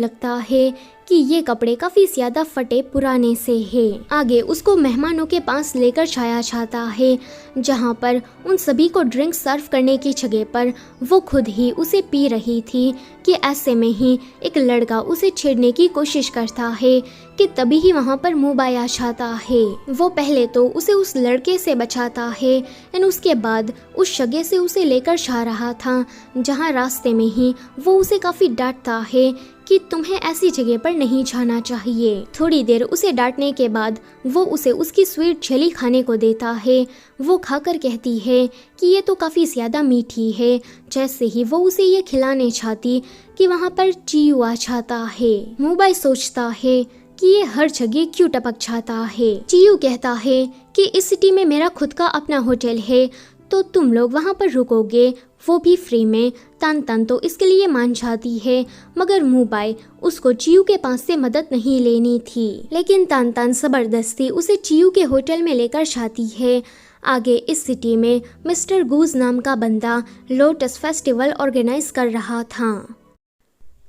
लगता है कि ये कपड़े काफ़ी ज़्यादा फटे पुराने से हैं। आगे उसको मेहमानों के पास लेकर जाया जाता है, जहाँ पर उन सभी को ड्रिंक सर्व करने की जगह पर वो खुद ही उसे पी रही थी कि ऐसे में ही एक लड़का उसे छेड़ने की कोशिश करता है कि तभी ही वहाँ पर मुबाई आ जाता है। वो पहले तो उसे उस लड़के से बचाता है एंड उसके बाद उस जगह से उसे लेकर जा रहा था, जहाँ रास्ते में ही वो उसे काफ़ी डांटता है कि तुम्हें ऐसी जगह पर नहीं जाना चाहिए। थोड़ी देर उसे डांटने के बाद वो उसे उसकी स्वीट जेली खाने को देता है। वो खाकर कहती है कि ये तो काफ़ी ज़्यादा मीठी है। जैसे ही वो उसे ये खिलाने चाहती कि वहाँ पर चियो आ जाता है। मुबाई सोचता है कि ये हर जगह क्यों टपक जाता है। चियो कहता है कि इस सिटी में मेरा खुद का अपना होटल है, तो तुम लोग वहाँ पर रुकोगे, वो भी फ्री में। तान तान तो इसके लिए मान जाती है, मगर मुबाई उसको चियो के पास से मदद नहीं लेनी थी। लेकिन तान तान ज़बरदस्ती उसे चियो के होटल में लेकर जाती है। आगे इस सिटी में मिस्टर गूज नाम का बंदा लोटस फेस्टिवल ऑर्गेनाइज कर रहा था।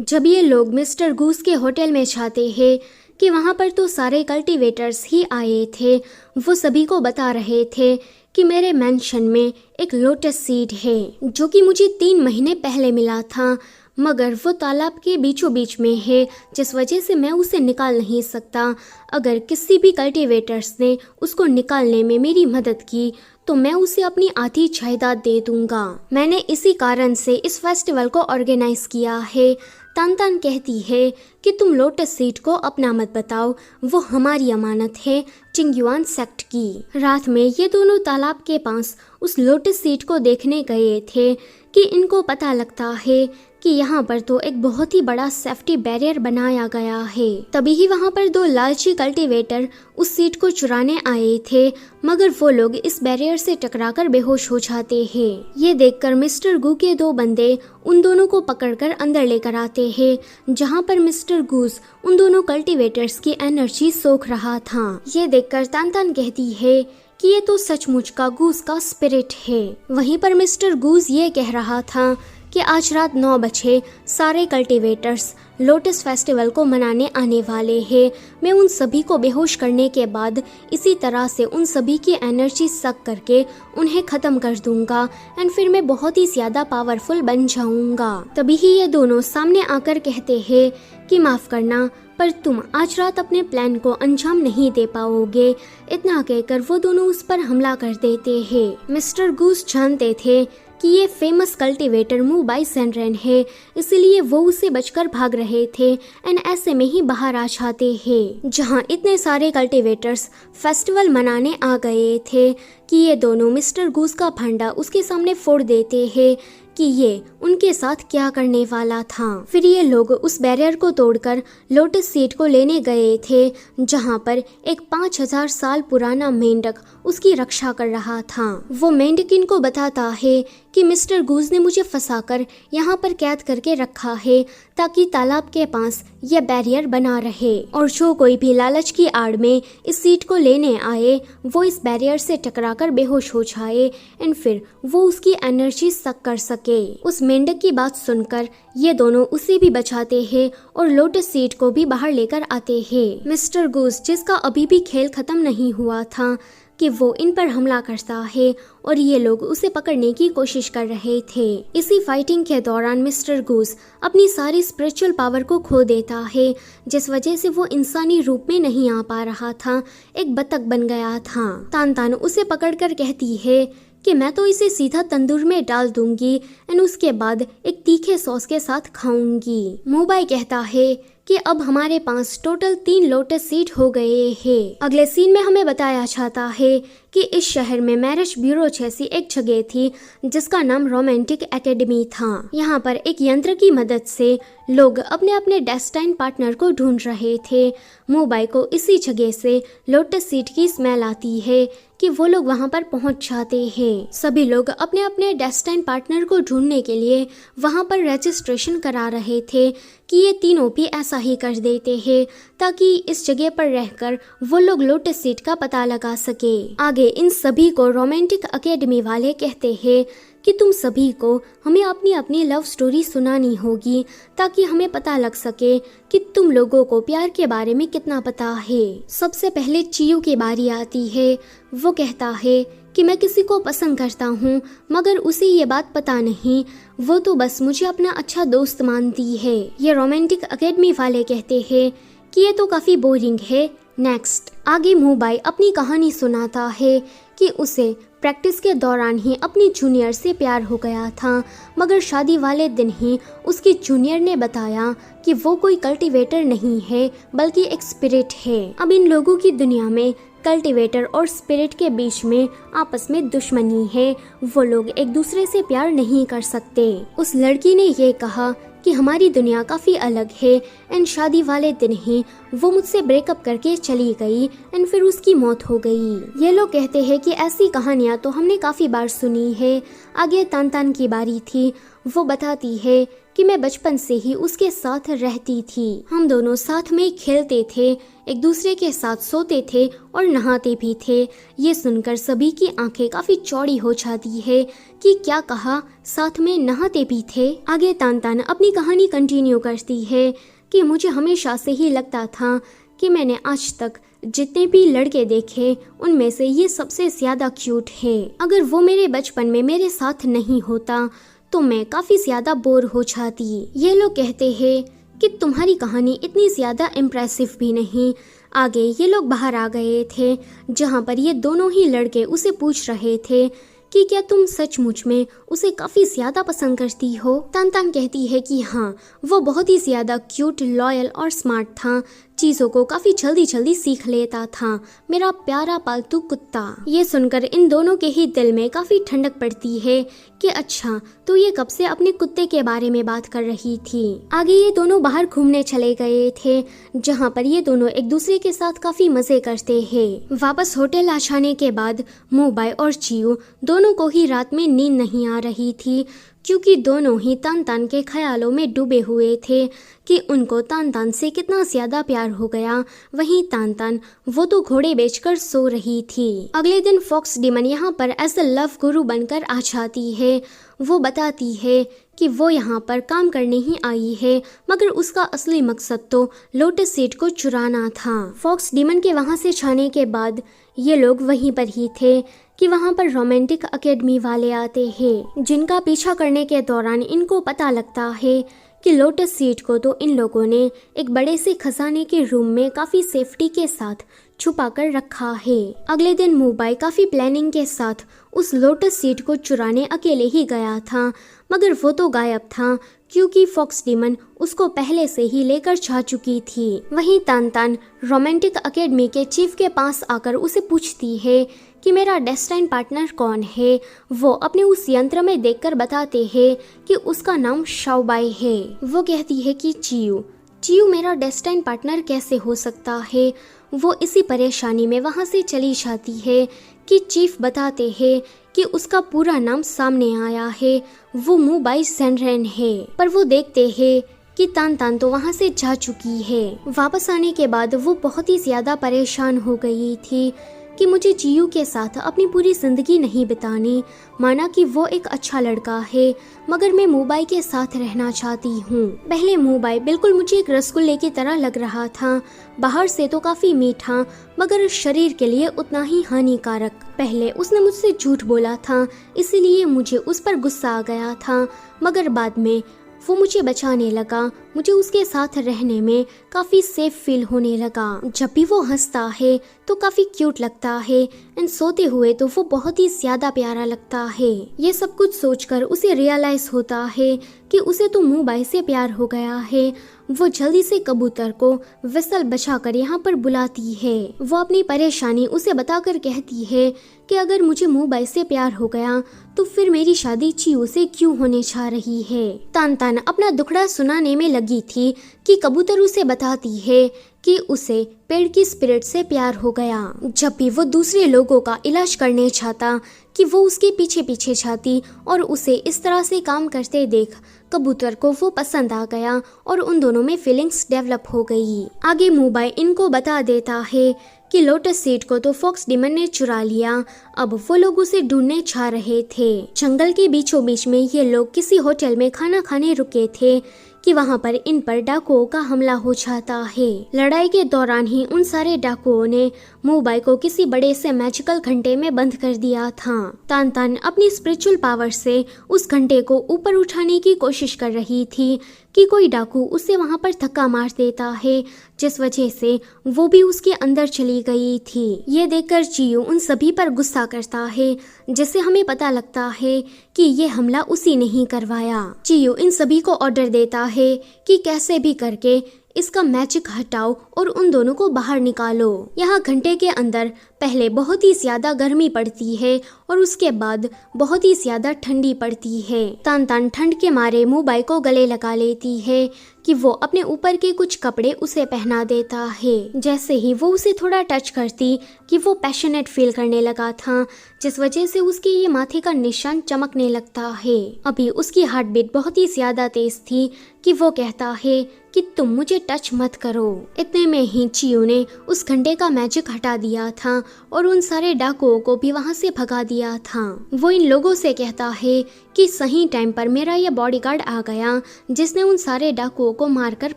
जब ये लोग मिस्टर गूज के होटल में जाते हैं कि वहाँ पर तो सारे कल्टीवेटर्स ही आए थे, वो सभी को बता रहे थे कि मेरे मेंशन में एक लोटस सीड है जो कि मुझे 3 महीने पहले मिला था, मगर वो तालाब के बीचों बीच में है, जिस वजह से मैं उसे निकाल नहीं सकता। अगर किसी भी कल्टीवेटर्स ने उसको निकालने में मेरी मदद की तो मैं उसे अपनी आधी जायदाद दे दूंगा। मैंने इसी कारण से इस फेस्टिवल को ऑर्गेनाइज किया है। तानतान कहती है कि तुम लोटस सीड को अपना मत बताओ, वो हमारी अमानत है चिंगयुआन सेक्ट की। रात में ये दोनों तालाब के पास उस लोटस सीड को देखने गए थे कि इनको पता लगता है कि यहाँ पर तो एक बहुत ही बड़ा सेफ्टी बैरियर बनाया गया है। तभी ही वहाँ पर 2 लालची कल्टीवेटर उस सीट को चुराने आए थे, मगर वो लोग इस बैरियर से टकराकर बेहोश हो जाते हैं। ये देखकर मिस्टर गू के 2 बंदे उन दोनों को पकड़कर अंदर लेकर आते हैं, जहाँ पर मिस्टर गूस उन दोनों कल्टीवेटर्स की एनर्जी सोख रहा था। ये देखकर तानतान कहती है कि ये तो सचमुच का गूस का स्पिरिट है। वहीं पर मिस्टर गूस ये कह रहा था कि आज रात 9 बजे सारे कल्टीवेटर्स लोटस फेस्टिवल को मनाने आने वाले हैं। मैं उन सभी को बेहोश करने के बाद इसी तरह से उन सभी की एनर्जी सक करके उन्हें ख़त्म कर दूंगा एंड फिर मैं बहुत ही ज़्यादा पावरफुल बन जाऊंगा। तभी ही ये दोनों सामने आकर कहते हैं कि माफ़ करना, पर तुम आज रात अपने प्लान को अंजाम नहीं दे पाओगे। इतना कहकर वो दोनों उस पर हमला कर देते हैं। मिस्टर गूस जानते थे कि ये फेमस कल्टीवेटर मू बाई सेनरेन है, इसलिए वो उसे बचकर भाग रहे थे एंड ऐसे में ही बाहर आ जाते हैं। जहाँ इतने सारे कल्टीवेटर्स फेस्टिवल मनाने आ गए थे कि ये दोनों मिस्टर गूस का भांडा उसके सामने फोड़ देते हैं कि ये उनके साथ क्या करने वाला था। फिर ये लोग उस बैरियर को तोड़कर लोटस सीड को लेने गए थे, जहाँ पर एक 5000 साल पुराना मेंढक उसकी रक्षा कर रहा था। वो मेंढक इनको बताता है कि मिस्टर गूज ने मुझे फंसाकर यहाँ पर कैद करके रखा है ताकि तालाब के पास यह बैरियर बना रहे और जो कोई भी लालच की आड़ में इस सीट को लेने आए वो इस बैरियर से टकराकर बेहोश हो जाए एंड फिर वो उसकी एनर्जी सक कर सके। उस मेंढक की बात सुनकर ये दोनों उसे भी बचाते हैं और लोटस सीड को भी बाहर लेकर आते हैं। मिस्टर गूज, जिसका अभी भी खेल खत्म नहीं हुआ था कि वो इन पर हमला करता है और ये लोग उसे पकड़ने की कोशिश कर रहे थे। इसी फाइटिंग के दौरान मिस्टर गूस अपनी सारी स्पिरिचुअल पावर को खो देता है, जिस वजह से वो इंसानी रूप में नहीं आ पा रहा था, एक बतख बन गया था। तानतान उसे पकड़कर कहती है कि मैं तो इसे सीधा तंदूर में डाल दूंगी एंड उसके बाद एक तीखे सॉस के साथ खाऊंगी। मोबाई कहता है कि अब हमारे पास टोटल 3 लोटस सीड हो गए हैं। अगले सीन में हमें बताया जाता है कि इस शहर में मैरिज ब्यूरो जैसी एक जगह थी जिसका नाम रोमांटिक एकेडमी था। यहाँ पर एक यंत्र की मदद से लोग अपने अपने डेस्टाइन पार्टनर को ढूंढ रहे थे। मोबाई को इसी जगह से लोटस सीड की स्मेल आती है कि वो लोग वहाँ पर पहुँच जाते हैं। सभी लोग अपने अपने डेस्टाइन पार्टनर को ढूंढने के लिए वहाँ पर रजिस्ट्रेशन करा रहे थे कि ये तीनों भी ऐसा ही कर देते हैं ताकि इस जगह पर रहकर वो लोग लोटस सीड का पता लगा सके। आगे इन सभी को रोमांटिक एकेडमी वाले कहते हैं कि तुम सभी को हमें अपनी अपनी लव स्टोरी सुनानी होगी ताकि हमें पता लग सके कि तुम लोगों को प्यार के बारे में कितना पता है। सबसे पहले चियो की बारी आती है। वो कहता है कि मैं किसी को पसंद करता हूँ मगर उसे ये बात पता नहीं, वो तो बस मुझे अपना अच्छा दोस्त मानती है। ये रोमांटिक एकेडमी वाले कहते हैं कि ये तो काफ़ी बोरिंग है। नेक्स्ट आगे मोबाई अपनी कहानी सुनाता है कि उसे प्रैक्टिस के दौरान ही अपनी जूनियर से प्यार हो गया था, मगर शादी वाले दिन ही उसकी जूनियर ने बताया कि वो कोई कल्टीवेटर नहीं है बल्कि एक स्पिरिट है। अब इन लोगों की दुनिया में कल्टीवेटर और स्पिरिट के बीच में आपस में दुश्मनी है, वो लोग एक दूसरे से प्यार नहीं कर सकते। उस लड़की ने ये कहा कि हमारी दुनिया काफ़ी अलग है एंड शादी वाले दिन ही वो मुझसे ब्रेकअप करके चली गई एंड फिर उसकी मौत हो गई। ये लोग कहते हैं कि ऐसी कहानियाँ तो हमने काफ़ी बार सुनी है। आगे तानतान की बारी थी। वो बताती है कि मैं बचपन से ही उसके साथ रहती थी, हम दोनों साथ में खेलते थे, एक दूसरे के साथ सोते थे और नहाते भी थे। ये सुनकर सभी की आंखें काफी चौड़ी हो जाती है कि क्या कहा, साथ में नहाते भी थे। आगे तानतान अपनी कहानी कंटिन्यू करती है कि मुझे हमेशा से ही लगता था कि मैंने आज तक जितने भी लड़के देखे उनमें से ये सबसे ज्यादा क्यूट है। अगर वो मेरे बचपन में मेरे साथ नहीं होता तो मैं काफी ज्यादा बोर हो जाती। ये लोग कहते हैं कि तुम्हारी कहानी इतनी ज्यादा इम्प्रेसिव भी नहीं। आगे ये लोग बाहर आ गए थे जहाँ पर ये दोनों ही लड़के उसे पूछ रहे थे कि क्या तुम सचमुच में उसे काफी ज्यादा पसंद करती हो। तान कहती है कि हाँ, वो बहुत ही ज्यादा क्यूट, लॉयल और स्मार्ट था, चीजों को काफी जल्दी जल्दी सीख लेता था, मेरा प्यारा पालतू कुत्ता। ये सुनकर इन दोनों के ही दिल में काफी ठंडक पड़ती है कि अच्छा, तो ये कब से अपने कुत्ते के बारे में बात कर रही थी। आगे ये दोनों बाहर घूमने चले गए थे जहाँ पर ये दोनों एक दूसरे के साथ काफी मजे करते हैं। वापस होटल आ जाने के बाद मोबाई और चियो दोनों को ही रात में नींद नहीं आ रही थी, क्योंकि दोनों ही तान के ख्यालों में डूबे हुए थे कि उनको तान से कितना ज्यादा प्यार हो गया। वहीं तान वो तो घोड़े बेचकर सो रही थी। अगले दिन फॉक्स डीमन यहाँ पर एज अ लव गुरु बनकर आ जाती है। वो बताती है कि वो यहाँ पर काम करने ही आई है, मगर उसका असली मकसद तो लोटस सीड को चुराना था। फॉक्स डीमन के वहाँ से जाने के बाद ये लोग वहीं पर ही थे कि वहाँ पर रोमांटिक एकेडमी वाले आते हैं, जिनका पीछा करने के दौरान इनको पता लगता है कि लोटस सीड को तो इन लोगों ने एक बड़े से खजाने के रूम में काफी सेफ्टी के साथ छुपा कर रखा है। अगले दिन मोबाई काफी प्लानिंग के साथ उस लोटस सीड को चुराने अकेले ही गया था, मगर वो तो गायब था क्योंकि फॉक्स डीमन उसको पहले से ही लेकर जा चुकी थी। वहीं तान रोमांटिक एकेडमी के चीफ के पास आकर उसे पूछती है कि मेरा डेस्टाइन पार्टनर कौन है। वो अपने उस यंत्र में देखकर बताते हैं कि उसका नाम शाओबाई है। वो कहती है कि चियो मेरा डेस्टाइन पार्टनर कैसे हो सकता है। वो इसी परेशानी में वहाँ से चली जाती है कि चीफ बताते हैं कि उसका पूरा नाम सामने आया है, वो मोबाई सेनरेन है। पर वो देखते हैं कि तान तो वहाँ से जा चुकी है। वापस आने के बाद वो बहुत ही ज्यादा परेशान हो गई थी कि मुझे चियो के साथ अपनी पूरी जिंदगी नहीं बितानी। माना कि वो एक अच्छा लड़का है, मगर मैं मोबाई के साथ रहना चाहती हूँ। पहले मोबाई बिल्कुल मुझे एक रसगुल्ले की तरह लग रहा था, बाहर से तो काफी मीठा मगर शरीर के लिए उतना ही हानिकारक। पहले उसने मुझसे झूठ बोला था, इसीलिए मुझे उस पर गुस्सा आ गया था, मगर बाद में वो मुझे बचाने लगा। मुझे उसके साथ रहने में काफी सेफ फील होने लगा। जब भी वो हंसता है तो काफी क्यूट लगता है एंड सोते हुए तो वो बहुत ही ज्यादा प्यारा लगता है। ये सब कुछ सोचकर उसे रियलाइज होता है कि उसे तो मोबाई से प्यार हो गया है। वो जल्दी से कबूतर को विसल बचाकर यहाँ पर बुलाती है। वो अपनी परेशानी उसे बताकर कहती है कि अगर मुझे मोबाई से प्यार हो गया तो फिर मेरी शादी चियो से क्यों होने जा रही है। तान अपना दुखड़ा सुनाने में लगी थी कि कबूतर उसे बताती है कि उसे पेड़ की स्पिरिट से प्यार हो गया। जब भी वो दूसरे लोगों का इलाज करने चाहता कि वो उसके पीछे पीछे जाती और उसे इस तरह से काम करते देख कबूतर को वो पसंद आ गया और उन दोनों में फीलिंग्स डेवलप हो गई। आगे मोबाई इनको बता देता है कि लोटस सीड को तो फॉक्स डीमन ने चुरा लिया, अब वो लोग उसे ढूंढने जा रहे थे। जंगल के बीचों बीच में ये लोग किसी होटल में खाना खाने रुके थे कि वहाँ पर इन पर डाकुओं का हमला हो जाता है। लड़ाई के दौरान ही उन सारे डाकुओं ने मोबाई को किसी बड़े से मैजिकल घंटे में बंद कर दिया था। तान अपनी स्पिरिचुअल पावर से उस घंटे को ऊपर उठाने की कोशिश कर रही थी कि कोई डाकू उसे वहाँ पर धक्का मार देता है, जिस वजह से वो भी उसके अंदर चली गई थी। ये देखकर चियो उन सभी पर गुस्सा करता है, जिससे हमें पता लगता है कि ये हमला उसी ने ही करवाया। चियो इन सभी को ऑर्डर देता है कि कैसे भी करके इसका मैजिक हटाओ और उन दोनों को बाहर निकालो। यहाँ घंटे के अंदर पहले बहुत ही ज्यादा गर्मी पड़ती है और उसके बाद बहुत ही ज्यादा ठंडी पड़ती है। तान ठंड के मारे मोबाई को गले लगा लेती है कि वो अपने ऊपर के कुछ कपड़े उसे पहना देता है। जैसे ही वो उसे थोड़ा टच करती कि वो पैशनेट फील करने लगा था, जिस वजह से उसके ये माथे का निशान चमकने लगता है। अभी उसकी हार्ट बीट बहुत ही ज्यादा तेज थी कि वो कहता है कि तुम मुझे टच मत करो। इतने में ही चियो ने उस घंटे का मैजिक हटा दिया था और उन सारे डाकुओं को भी वहाँ से भगा दिया था। वो इन लोगों से कहता है कि सही टाइम पर मेरा ये बॉडीगार्ड आ गया जिसने उन सारे डाकुओं को मारकर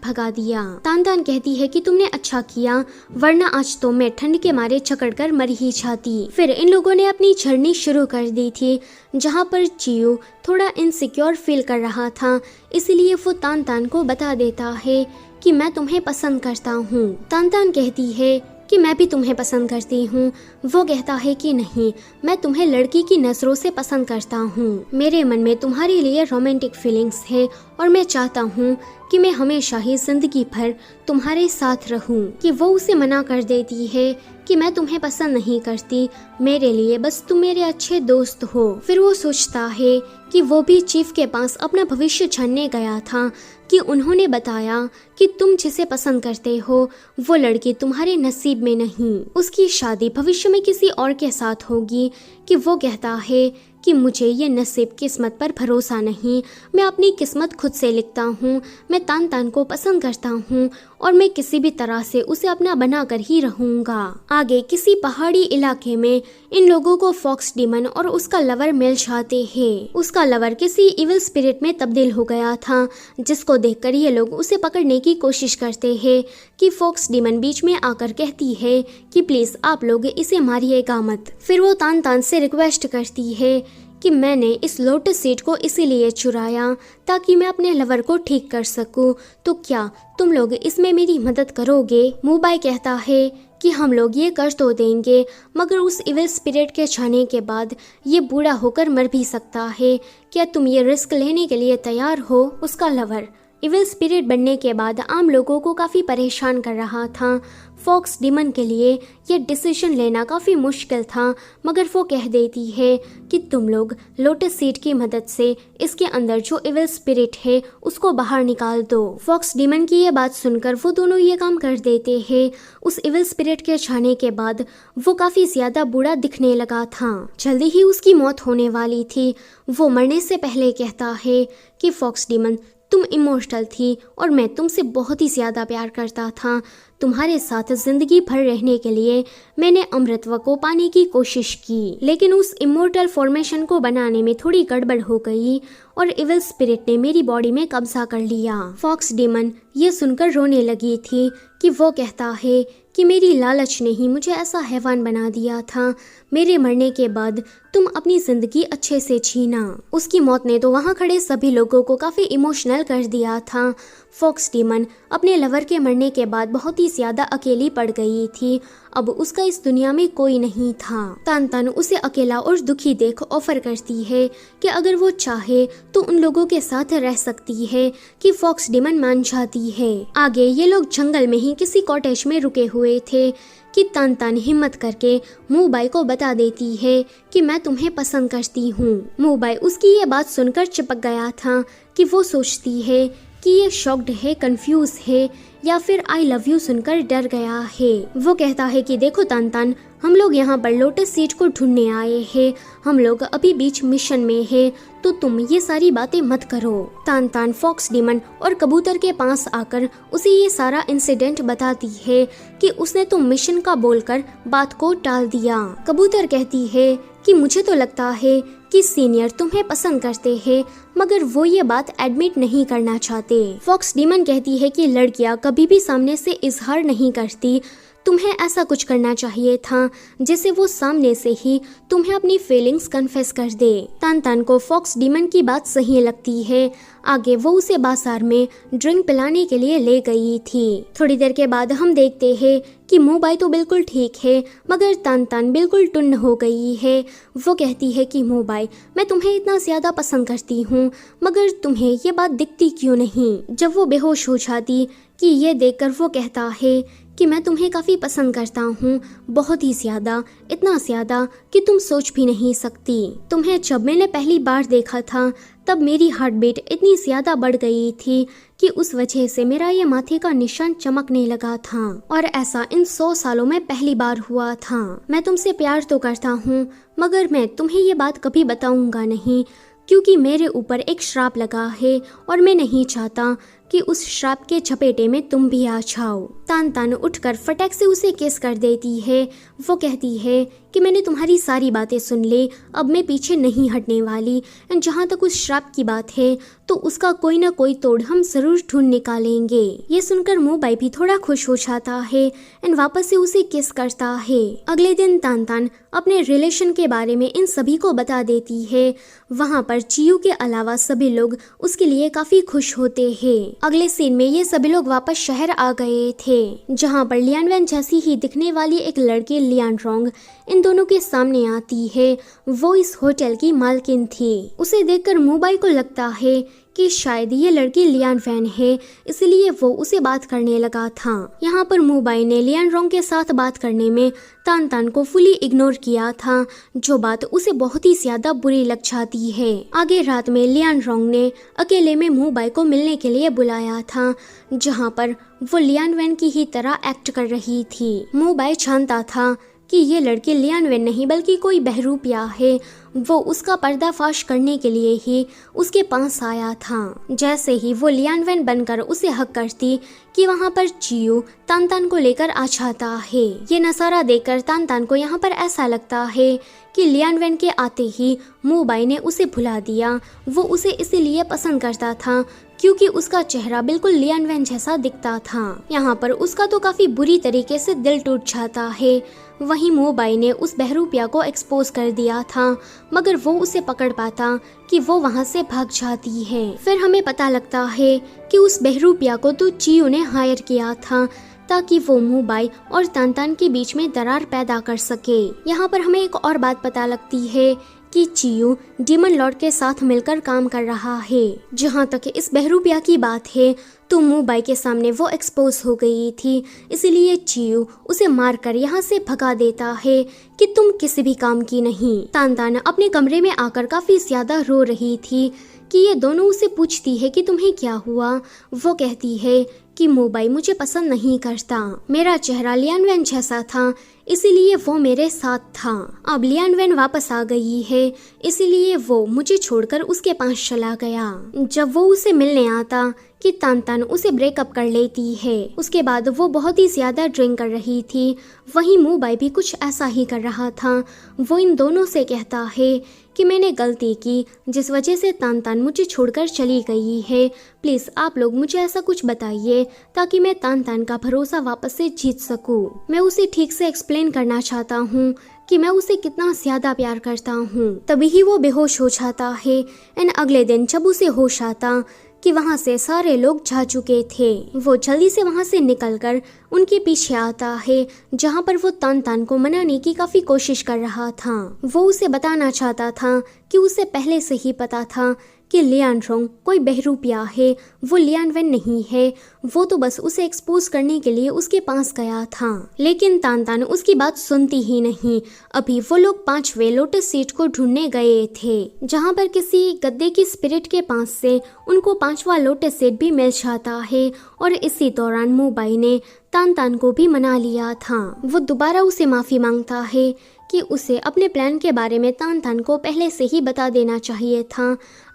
भगा दिया। तान तान कहती है कि तुमने अच्छा किया, वरना आज तो मैं ठंड के मारे जकड़ कर मर ही जाती। फिर इन लोगों ने अपनी जर्नी शुरू कर दी थी, जहाँ पर चियो थोड़ा इनसिक्योर फील कर रहा था, इसलिए वो तान तान को बता देता है कि मैं तुम्हें पसंद करता हूँ। तान तान कहती है कि मैं भी तुम्हें पसंद करती हूँ। वो कहता है कि नहीं, मैं तुम्हें लड़की की नजरों से पसंद करता हूँ। मेरे मन में तुम्हारे लिए रोमांटिक फीलिंग्स है और मैं चाहता हूँ कि मैं हमेशा ही जिंदगी भर तुम्हारे साथ रहूं। कि वो उसे मना कर देती है कि मैं तुम्हें पसंद नहीं करती, मेरे लिए बस तुम मेरे अच्छे दोस्त हो। फिर वो सोचता है कि वो भी चीफ के पास अपना भविष्य जानने गया था कि उन्होंने बताया कि तुम जिसे पसंद करते हो वो लड़की तुम्हारे नसीब में नहीं, उसकी शादी भविष्य में किसी और के साथ होगी। कि वो कहता है कि मुझे ये नसीब किस्मत पर भरोसा नहीं, मैं अपनी किस्मत खुद से लिखता हूँ। मैं तान तान को पसंद करता हूँ और मैं किसी भी तरह से उसे अपना बना कर ही रहूँगा। आगे किसी पहाड़ी इलाके में इन लोगों को फॉक्स डीमन और उसका लवर मिल जाते हैं। उसका लवर किसी इविल स्पिरिट में तब्दील हो गया था, जिसको देखकर ये लोग उसे पकड़ने की कोशिश करते हैं। कि फॉक्स डीमन बीच में आकर कहती है कि प्लीज आप लोग इसे मारिएगा मत। फिर वो तान तान से रिक्वेस्ट करती है कि मैंने इस लोटस सीड को इसीलिए चुराया ताकि मैं अपने लवर को ठीक कर सकूं, तो क्या तुम लोग इसमें मेरी मदद करोगे। मुबाई कहता है कि हम लोग ये कर तो देंगे, मगर उस इविल स्पिरिट के जाने के बाद ये बूढ़ा होकर मर भी सकता है, क्या तुम ये रिस्क लेने के लिए तैयार हो। उसका लवर इविल स्पिरिट बनने के बाद आम लोगों को काफ़ी परेशान कर रहा था। फॉक्स डीमन के लिए ये डिसीजन लेना काफ़ी मुश्किल था, मगर वो कह देती है कि तुम लोग लोटस सीड की मदद से इसके अंदर जो इविल स्पिरिट है उसको बाहर निकाल दो। फॉक्स डीमन की ये बात सुनकर वो दोनों ये काम कर देते हैं। उस इविल स्पिरिट के जाने के बाद वो काफ़ी ज़्यादा बुरा दिखने लगा था, जल्दी ही उसकी मौत होने वाली थी। वो मरने से पहले कहता है कि फॉक्स डीमन तुम इमोशनल थी और मैं तुमसे बहुत ही ज़्यादा प्यार करता था। तुम्हारे साथ जिंदगी भर रहने के लिए मैंने अमृतत्व को पाने की कोशिश की, लेकिन उस इमोर्टल फॉर्मेशन को बनाने में थोड़ी गड़बड़ हो गई और इविल स्पिरिट ने मेरी बॉडी में कब्जा कर लिया। फॉक्स डीमन ये सुनकर रोने लगी थी कि वो कहता है कि मेरी लालच ने ही मुझे ऐसा हैवान बना दिया था। मेरे मरने के बाद तुम अपनी जिंदगी अच्छे से जीना। उसकी मौत ने तो वहाँ खड़े सभी लोगों को काफ़ी इमोशनल कर दिया था। फॉक्स डीमन अपने लवर के मरने के बाद बहुत ही ज़्यादा अकेली पड़ गई थी। अब उसका इस दुनिया में कोई नहीं था। तान तान उसे अकेला और दुखी देख ऑफर करती है कि अगर वो चाहे तो उन लोगों के साथ रह सकती है। कि फॉक्स डीमन मान जाती है। आगे ये लोग जंगल में ही किसी कॉटेज में रुके हुए थे कि तान तान हिम्मत करके मुबाई को बता देती है कि मैं तुम्हें पसंद करती हूँ। मुबाई उसकी ये बात सुनकर चिपक गया था कि वो सोचती है कि ये शॉक्ड है, कंफ्यूज है, या फिर आई लव यू सुनकर डर गया है। वो कहता है कि देखो तान तान, हम लोग यहाँ पर लोटस सीड को ढूंढने आए हैं, हम लोग अभी बीच मिशन में है, तो तुम ये सारी बातें मत करो। तान तान फॉक्स डीमन और कबूतर के पास आकर उसे ये सारा इंसिडेंट बताती है कि उसने तो मिशन का बोलकर बात को टाल दिया। कबूतर कहती है कि मुझे तो लगता है कि सीनियर तुम्हें पसंद करते हैं, मगर वो ये बात एडमिट नहीं करना चाहते। फॉक्स डीमन कहती है कि लड़कियां कभी भी सामने से इजहार नहीं करती, तुम्हें ऐसा कुछ करना चाहिए था जिससे वो सामने से ही तुम्हें अपनी फीलिंग्स कन्फेस कर दे। तान तान को फॉक्स डीमन की बात सही लगती है। आगे वो उसे बाजार में ड्रिंक पिलाने के लिए ले गई थी। थोड़ी देर के बाद हम देखते हैं कि मुबाई तो बिल्कुल ठीक है, मगर तान तान बिल्कुल टुन्न हो गई है। वो कहती है कि मुबाई, मैं तुम्हें इतना ज्यादा पसंद करती हूँ, मगर तुम्हें ये बात दिखती क्यों नहीं। जब वो बेहोश हो जाती कि ये देखकर वो कहता है कि मैं तुम्हें काफ़ी पसंद करता हूँ, बहुत ही ज़्यादा, इतना ज़्यादा कि तुम सोच भी नहीं सकती। तुम्हें जब मैंने पहली बार देखा था तब मेरी हार्ट बीट इतनी ज़्यादा बढ़ गई थी कि उस वजह से मेरा ये माथे का निशान चमकने लगा था, और ऐसा इन 100 सालों में पहली बार हुआ था। मैं तुमसे प्यार तो करता हूँ, मगर मैं तुम्हें ये बात कभी बताऊँगा नहीं, क्योंकि मेरे ऊपर एक श्राप लगा है और मैं नहीं चाहता कि उस श्राप के चपेटे में तुम भी आ जाओ। तान तान उठकर फटक से उसे किस कर देती है। वो कहती है कि मैंने तुम्हारी सारी बातें सुन ली, अब मैं पीछे नहीं हटने वाली। एंड जहाँ तक उस श्राप की बात है तो उसका कोई ना कोई तोड़ हम जरूर ढूंढ निकालेंगे। ये सुनकर मोबाई भी थोड़ा खुश हो जाता है एंड वापस से उसे किस करता है। अगले दिन तान तान अपने रिलेशन के बारे में इन सभी को बता देती है। वहाँ पर चियू के अलावा सभी लोग उसके लिए काफी खुश होते हैं। अगले सीन में ये सभी लोग वापस शहर आ गए थे, जहाँ पर लियान वैन जैसी ही दिखने वाली एक लड़की लियान रोंग इन दोनों के सामने आती है। वो इस होटल की मालकिन थी। उसे देखकर मोबाई को लगता है कि शायद ये लड़की लियान वैन है, इसलिए वो उसे बात करने लगा था। यहाँ पर मोबाई ने लियान रोंग के साथ बात करने में तान तान को फुली इग्नोर किया था, जो बात उसे बहुत ही ज्यादा बुरी लग जाती है। आगे रात में लियान रोंग ने अकेले में मोबाई को मिलने के लिए बुलाया था, जहाँ पर वो लियान वैन की ही तरह एक्ट कर रही थी। मोबाई जानता था कि ये लड़की लियान वैन नहीं बल्कि कोई बहरूपिया है। वो उसका पर्दाफाश करने के लिए ही उसके पास आया था। जैसे ही वो लियान वैन बनकर उसे हक करती कि वहाँ पर चियू तान तान को लेकर आ जाता है। ये नजारा देखकर तान तान को यहाँ पर ऐसा लगता है कि लियान वैन के आते ही मोबाई ने उसे भुला दिया। वो उसे इसीलिए पसंद करता था क्योंकि उसका चेहरा बिल्कुल लियान वैन जैसा दिखता था। यहाँ पर उसका तो काफी बुरी तरीके से दिल टूट जाता है। वहीं मोबाई ने उस बहरूपिया को एक्सपोज कर दिया था, मगर वो उसे पकड़ पाता कि वो वहाँ से भाग जाती है। फिर हमें पता लगता है कि उस बहरूपिया को तो चियू ने हायर किया था ताकि वो मोबाई और तान तान के बीच में दरार पैदा कर सके। यहाँ पर हमें एक और बात पता लगती है कि चियू डीमन लॉर्ड के साथ मिलकर काम कर रहा है। जहाँ तक इस बहरूपिया की बात है तो मोबाई के सामने वो एक्सपोज हो गई थी, इसलिए चियू उसे मारकर यहाँ से भगा देता है कि तुम किसी भी काम की नहीं। तान तान अपने कमरे में आकर काफी ज्यादा रो रही थी कि ये दोनों उसे पूछती है कि तुम्हें क्या हुआ। वो कहती है कि मोबाई मुझे पसंद नहीं करता, मेरा चेहरा लियान वैन जैसा था इसीलिए वो मेरे साथ था। अब लियान वैन वापस आ गई है इसीलिए वो मुझे छोड़कर उसके पास चला गया। जब वो उसे मिलने आता कि तान तान उसे ब्रेकअप कर लेती है। उसके बाद वो बहुत ही ज्यादा ड्रिंक कर रही थी। वहीं मोबाई भी कुछ ऐसा ही कर रहा था। वो इन दोनों से कहता है कि मैंने गलती की जिस वजह से तान तान मुझे छोड़कर चली गई है। प्लीज आप लोग मुझे ऐसा कुछ बताइए ताकि मैं तान तान का भरोसा वापस से जीत सकूं। मैं उसे ठीक से एक्सप्लेन करना चाहता हूँ कि मैं उसे कितना ज्यादा प्यार करता हूँ। तभी ही वो बेहोश हो जाता है एंड अगले दिन जब उसे होश आता कि वहाँ से सारे लोग जा चुके थे, वो जल्दी से वहाँ से निकलकर उनके पीछे आता है, जहाँ पर वो तान तान को मनाने की काफी कोशिश कर रहा था। वो उसे बताना चाहता था कि उसे पहले से ही पता था कि लियान रोंग कोई बहरूपिया है, वो लियान वैन नहीं है। वो तो बस उसे एक्सपोज करने के लिए उसके पास गया था, लेकिन तान तान उसकी बात सुनती ही नहीं। अभी वो लोग 5वें लोटस सीट को ढूंढने गए थे, जहाँ पर किसी गद्दे की स्पिरिट के पास से उनको 5वां लोटस सीट भी मिल जाता है। और इसी दौरान मोबाई ने तान तान को भी मना लिया था। वो दोबारा उसे माफी मांगता है कि उसे अपने प्लान के बारे में तान तान को पहले से ही बता देना चाहिए था।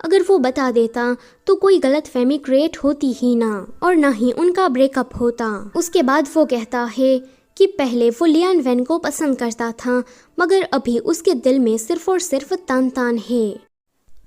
अगर वो बता देता तो कोई गलतफहमी क्रिएट होती ही ना और ना ही उनका ब्रेकअप होता। उसके बाद वो कहता है कि पहले वो लियान वैन को पसंद करता था, मगर अभी उसके दिल में सिर्फ और सिर्फ तान तान है।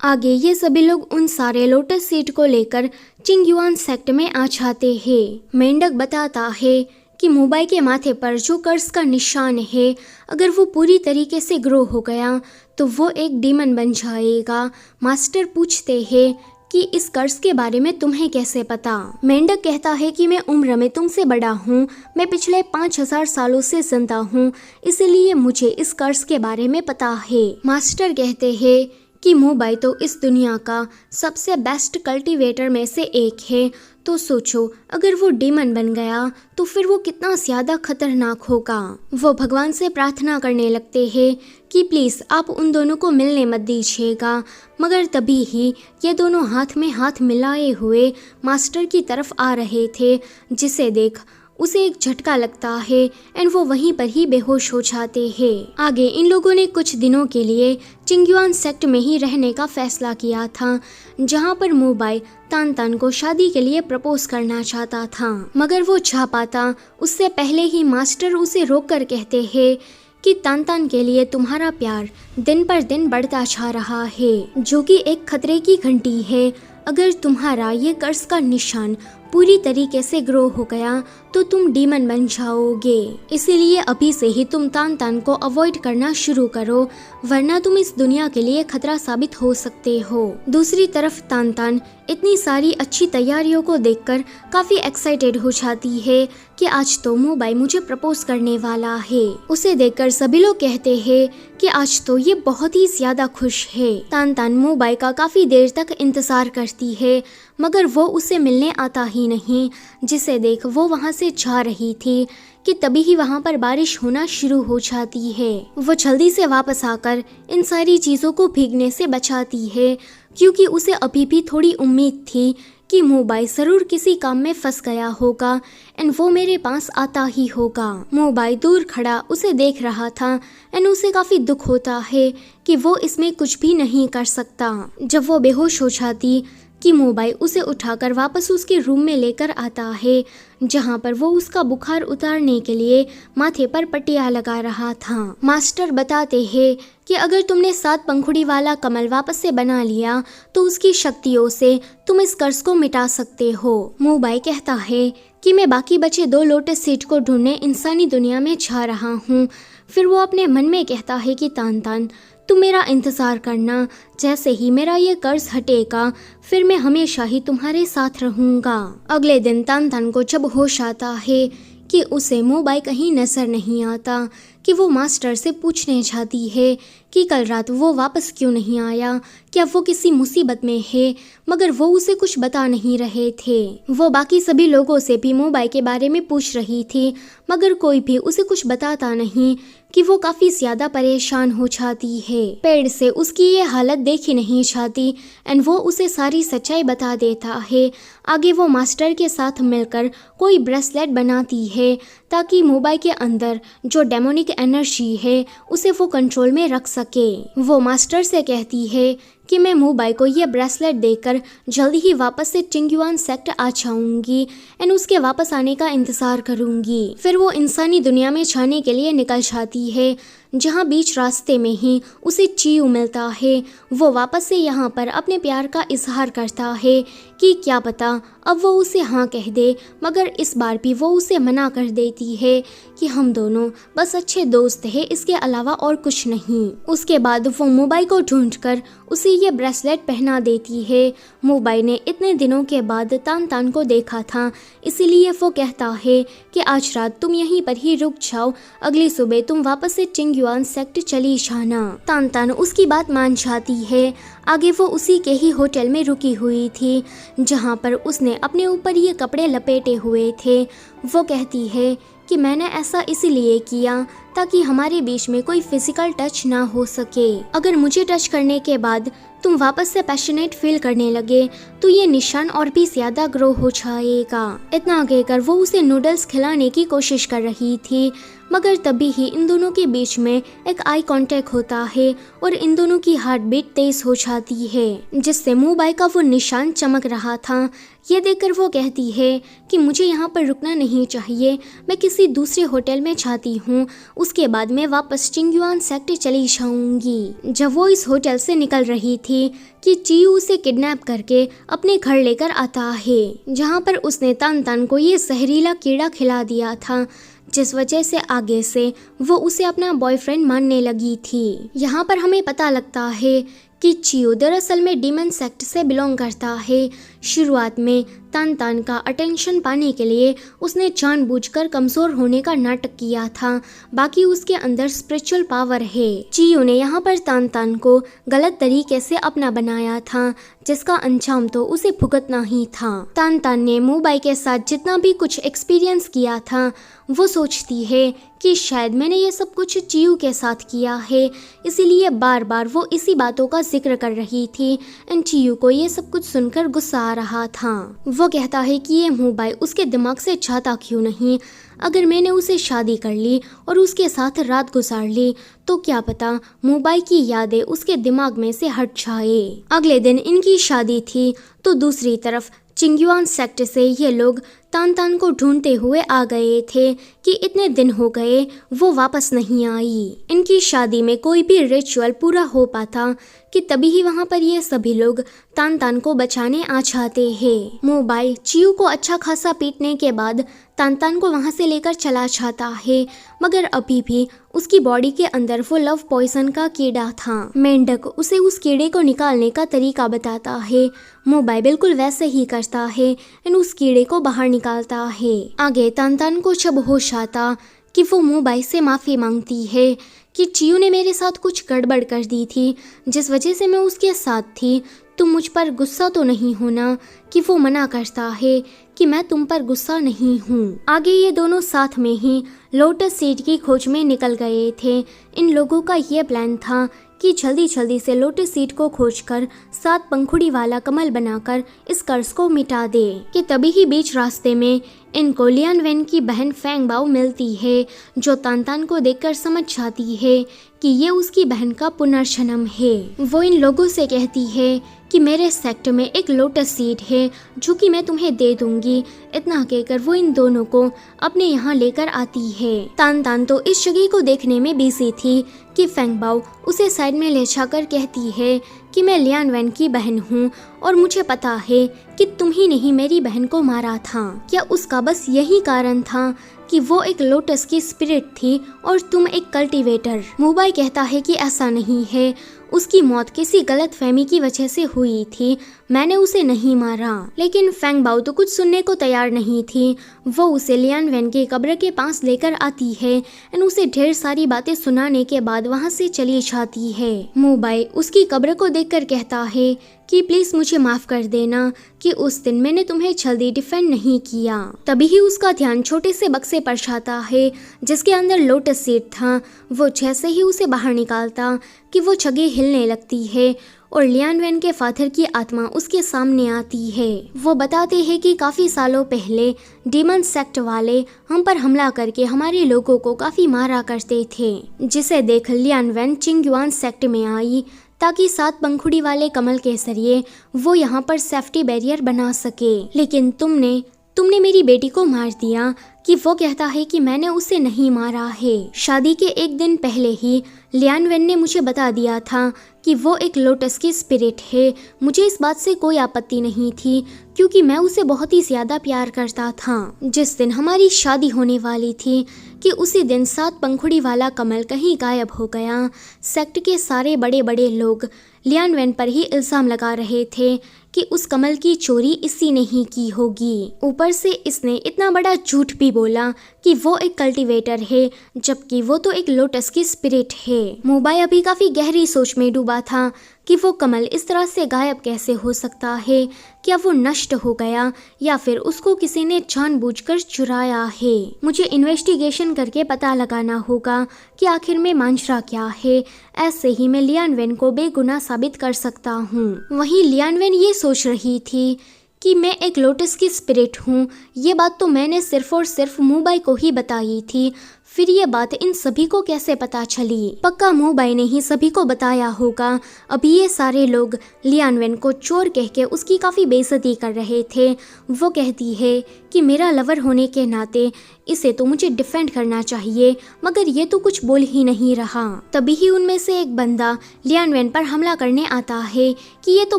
आगे ये सभी लोग उन सारे लोटस सीट को लेकर चिंगयुआन सेक्ट में आ जाते हैं। मेंढक बताता है कि मोबाई के माथे पर जो कर्स का निशान है, अगर वो पूरी तरीके से ग्रो हो गया तो वो एक डीमन बन जाएगा। मास्टर पूछते हैं कि इस कर्स के बारे में तुम्हें कैसे पता। मेंढक कहता है कि मैं उम्र में तुमसे बड़ा हूँ, मैं पिछले 5000 सालों से जिंदा हूँ, इसलिए मुझे इस कर्स के बारे में पता है। मास्टर कहते हैं कि मोबाई तो इस दुनिया का सबसे बेस्ट कल्टीवेटर में से एक है, तो सोचो अगर वो डीमन बन गया तो फिर वो कितना ज्यादा खतरनाक होगा। वो भगवान से प्रार्थना करने लगते हैं कि प्लीज आप उन दोनों को मिलने मत दीजिएगा, मगर तभी ही ये दोनों हाथ में हाथ मिलाए हुए मास्टर की तरफ आ रहे थे, जिसे देख उसे एक झटका लगता है एंड वो वहीं पर ही बेहोश हो जाते हैं। आगे इन लोगों ने कुछ दिनों के लिए चिंगयुआन सेक्ट में ही रहने का फैसला किया था, जहां पर मोबाई तान तान को शादी के लिए प्रपोज करना चाहता था, मगर वो चाह पाता उससे पहले ही मास्टर उसे रोक कर कहते हैं कि तान तान के लिए तुम्हारा प्यार दिन पर दिन बढ़ता जा रहा है, जो कि एक खतरे की घंटी है। अगर तुम्हारा ये कर्ज का निशान पूरी तरीके से ग्रो हो गया तो तुम डीमन बन जाओगे। इसीलिए अभी से ही तुम तान तान को अवॉइड करना शुरू करो, वरना तुम इस दुनिया के लिए खतरा साबित हो सकते हो। दूसरी तरफ तान तान इतनी सारी अच्छी तैयारियों को देखकर काफी एक्साइटेड हो जाती है कि आज तो मोबाई मुझे प्रपोज करने वाला है। उसे देखकर सभी लोग कहते हैं कि आज तो ये बहुत ही ज्यादा खुश है। तान तान मोबाई का काफी देर तक इंतजार करती है, मगर वो उसे मिलने आता ही नहीं, जिसे देख वो वहाँ से जा रही थी कि तभी ही वहाँ पर बारिश होना शुरू हो जाती है। वो जल्दी से वापस आकर इन सारी चीज़ों को भीगने से बचाती है, क्योंकि उसे अभी भी थोड़ी उम्मीद थी कि मोबाई जरूर किसी काम में फंस गया होगा एंड वो मेरे पास आता ही होगा। मोबाई दूर खड़ा उसे देख रहा था एंड उसे काफी दुख होता है कि वो इसमें कुछ भी नहीं कर सकता। जब वो बेहोश हो जाती कि मोबाई उसे उठाकर वापस उसके रूम में लेकर आता है, जहां पर वो उसका बुखार उतारने के लिए माथे पर पट्टियां लगा रहा था। मास्टर बताते हैं कि अगर तुमने 7 पंखुड़ी वाला कमल वापस से बना लिया तो उसकी शक्तियों से तुम इस कर्ज को मिटा सकते हो। मोबाई कहता है कि मैं बाकी बचे 2 लोटस सीड को ढूंढने इंसानी दुनिया में जा रहा हूँ। फिर वो अपने मन में कहता है कि तान तान तुम मेरा इंतज़ार करना, जैसे ही मेरा ये कर्ज हटेगा फिर मैं हमेशा ही तुम्हारे साथ रहूँगा। अगले दिन तान तान को जब होश आता है कि उसे मोबाई कहीं नजर नहीं आता, कि वो मास्टर से पूछने जाती है कि कल रात वो वापस क्यों नहीं आया, क्या वो किसी मुसीबत में है, मगर वो उसे कुछ बता नहीं रहे थे। वो बाकी सभी लोगों से भी मोबाई के बारे में पूछ रही थी, मगर कोई भी उसे कुछ बताता नहीं कि वो काफी ज्यादा परेशान हो जाती है। पेड़ से उसकी ये हालत देखी नहीं जाती एंड वो उसे सारी सच्चाई बता देता है। आगे वो मास्टर के साथ मिलकर कोई ब्रेसलेट बनाती है ताकि मोबाई के अंदर जो डेमोनिक एनर्जी है उसे वो कंट्रोल में रख सके। वो मास्टर से कहती है कि मैं मोबाई को ये ब्रेसलेट देकर जल्दी ही वापस से चिंगयुआन सेक्ट आ जाऊंगी एंड उसके वापस आने का इंतजार करूंगी। फिर वो इंसानी दुनिया में जाने के लिए निकल जाती है, जहाँ बीच रास्ते में ही उसे चियू मिलता है। वो वापस से यहाँ पर अपने प्यार का इजहार करता है कि क्या पता अब वो उसे हाँ कह दे, मगर इस बार भी वो उसे मना कर देती है कि हम दोनों बस अच्छे दोस्त हैं, इसके अलावा और कुछ नहीं। उसके बाद वो मोबाई को ढूंढकर उसे ये ब्रेसलेट पहना देती है। मोबाई ने इतने दिनों के बाद तान तान को देखा था, इसीलिए वो कहता है कि आज रात तुम यहीं पर ही रुक जाओ, अगली सुबह तुम वापस से चिंगयुआन सेक्ट चली जाना। तान तान उसकी बात मान जाती है। आगे वो उसी के ही होटल में रुकी हुई थी, जहाँ पर उसने अपने ऊपर ये कपड़े लपेटे हुए थे। वो कहती है कि मैंने ऐसा इसीलिए किया ताकि हमारे बीच में कोई फिजिकल टच ना हो सके। अगर मुझे टच करने के बाद तुम वापस से पैशनेट फील करने लगे तो ये निशान और भी ज्यादा ग्रो हो जाएगा। इतना कहकर वो उसे नूडल्स खिलाने की कोशिश कर रही थी, मगर तभी ही इन दोनों के बीच में एक आई कांटेक्ट होता है और इन दोनों की हार्ट बीट तेज हो जाती है, जिससे मोबाई का वो निशान चमक रहा था। ये देखकर वो कहती है कि मुझे यहाँ पर रुकना नहीं चाहिए, मैं किसी दूसरे होटल में जाती हूँ, उसके बाद मैं वापस चिंगयुआन सेक्ट चली जाऊंगी। जब वो इस होटल से निकल रही थी कि चियू उसे किडनैप करके अपने घर लेकर आता है, जहाँ पर उसने तान तान को ये जहरीला कीड़ा खिला दिया था, जिस वजह से आगे से वो उसे अपना बॉयफ्रेंड मानने लगी थी। यहाँ पर हमें पता लगता है कि चियू दरअसल में डीमन सेक्ट से बिलोंग करता है। शुरुआत में तान तान का अटेंशन पाने के लिए उसने जानबूझकर कमजोर होने का नाटक किया था, बाकी उसके अंदर स्पिरिचुअल पावर है। चियू ने यहाँ पर तान तान को गलत तरीके से अपना बनाया था, जिसका अंजाम तो उसे भुगतना ही था। तान तान ने मोबाई के साथ जितना भी कुछ एक्सपीरियंस किया था, वो सोचती है कि शायद मैंने ये सब कुछ चियू के साथ किया है, इसीलिए बार बार वो इसी बातों का जिक्र कर रही थी एंड चियू को ये सब कुछ सुनकर गुस्सा आ रहा था। वो कहता है कि ये मोबाइल उसके दिमाग से जाता क्यों नहीं। अगर मैंने उसे शादी कर ली और उसके साथ रात गुजार ली तो क्या पता मोबाइल की यादें उसके दिमाग में से हट जाए। अगले दिन इनकी शादी थी तो दूसरी तरफ चिंगयुआन सेक्टर से ये लोग तान तान को ढूंढते हुए आ गए थे कि इतने दिन हो गए वो वापस नहीं आई। इनकी शादी में कोई भी रिचुअल पूरा हो पाता कि तभी ही वहाँ पर ये सभी लोग तान तान को बचाने आ जाते हैं। मोबाइल चियू को अच्छा खासा पीटने के बाद तान तान को वहाँ से लेकर चला जाता है, मगर अभी भी उसकी बॉडी के अंदर वो लव पॉइजन का कीड़ा था। मेंढक उसे उस कीड़े को निकालने का तरीका बताता है। मोबाइल बिल्कुल वैसे ही करता है और उस कीड़े को बाहर निकालता है। आगे तान तान को जब होश आता कि वो मोबाइल से माफ़ी मांगती है कि चियू ने मेरे साथ कुछ गड़बड़ कर दी थी जिस वजह से मैं उसके साथ थी, तुम मुझ पर गुस्सा तो नहीं होना। कि वो मना करता है कि मैं तुम पर गुस्सा नहीं हूँ। आगे ये दोनों साथ में ही लोटस सीड की खोज में निकल गए थे। इन लोगों का ये प्लान था कि जल्दी जल्दी से लोटस सीड को खोजकर 7 पंखुड़ी वाला कमल बनाकर इस कर्ज को मिटा दे। कि तभी ही बीच रास्ते में इनको लियान वेन की बहन फेंग बाओ मिलती है, जो तान तान को देखकर समझ जाती है कि ये उसकी बहन का पुनर्जन्म है। वो इन लोगों से कहती है कि मेरे सेक्टर में एक लोटस सीड है जो कि मैं तुम्हें दे दूंगी। इतना कहकर वो इन दोनों को अपने यहाँ लेकर आती है। तान तान तो इस जगह को देखने में बिजी थी कि फेंग बाओ उसे साइड में ले जाकर कहती है कि मैं लियान वेन की बहन हूँ और मुझे पता है कि तुम ही नहीं मेरी बहन को मारा था। क्या उसका बस यही कारण था कि वो एक लोटस की स्पिरिट थी और तुम एक कल्टीवेटर? मोबाइल कहता है कि ऐसा नहीं है, उसकी मौत किसी गलत फहमी की वजह से हुई थी, मैंने उसे नहीं मारा। लेकिन फेंग बाओ तो कुछ सुनने को तैयार नहीं थी। वो उसे लियान वेन के कब्र के पास लेकर आती है और उसे ढेर सारी बातें सुनाने के बाद वहाँ से चली जाती है। मोबाइल उसकी कब्र को देखकर कहता है कि प्लीज मुझे माफ कर देना कि उस दिन मैंने तुम्हें जल्दी डिफेंड नहीं किया। तभी ही उसका ध्यान छोटे से बक्से पर जाता है जिसके अंदर लोटस सीड था। वो जैसे ही उसे बाहर निकालता कि वो जगह हिलने लगती है और लियान वेन के फादर की आत्मा उसके सामने आती है। वो बताते हैं कि काफी सालों पहले डीमन सेक्ट वाले हम पर हमला करके हमारे लोगों को काफी मारा करते थे, जिसे देख लियान वेन चिंगयुआन सेक्ट में आई ताकि 7 पंखुड़ी वाले कमल के जरिए वो यहाँ पर सेफ्टी बैरियर बना सके। लेकिन तुमने मेरी बेटी को मार दिया। कि वो कहता है कि मैंने उसे नहीं मारा है। शादी के एक दिन पहले ही लियान वेन ने मुझे बता दिया था कि वो एक लोटस की स्पिरिट है। मुझे इस बात से कोई आपत्ति नहीं थी क्योंकि मैं उसे बहुत ही ज्यादा प्यार करता था। जिस दिन हमारी शादी होने वाली थी कि उसी दिन 7 पंखुड़ी वाला कमल कहीं गायब हो गया। सेक्ट के सारे बड़े बड़े लोग लियान वेन पर ही इल्जाम लगा रहे थे कि उस कमल की चोरी इसी ने ही की होगी। ऊपर से इसने इतना बड़ा झूठ भी बोला कि वो एक कल्टीवेटर है जबकि वो तो एक लोटस की स्पिरिट है। मोबाइल अभी काफी गहरी सोच में डूबा था कि वो कमल इस तरह से गायब कैसे हो सकता है। क्या वो नष्ट हो गया या फिर उसको किसी ने जानबूझकर चुराया है? मुझे इन्वेस्टिगेशन करके पता लगाना होगा कि आखिर में मांजरा क्या है। ऐसे ही मैं लियान वेन को बेगुनाह साबित कर सकता हूँ। वहीं लियान वेन ये सोच रही थी कि मैं एक लोटस की स्पिरिट हूँ। ये बात तो मैंने सिर्फ और सिर्फ मोबाइल को ही बताई थी, फिर ये बात इन सभी को कैसे पता चली? पक्का मोबाइल ने ही सभी को बताया होगा। अभी ये सारे लोग लियान वेन को चोर कह के उसकी काफ़ी बेइज्जती कर रहे थे। वो कहती है कि मेरा लवर होने के नाते इसे तो मुझे डिफेंड करना चाहिए, मगर ये तो कुछ बोल ही नहीं रहा। तभी ही उनमें से एक बंदा लियान वेन पर हमला करने आता है कि ये तो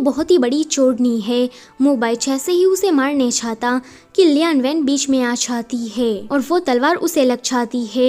बहुत ही बड़ी चोरनी है। मोबाइल जैसे ही उसे मारने चाहता कि लियान वेन बीच में आ जाती है और वो तलवार उसे लग जाती है।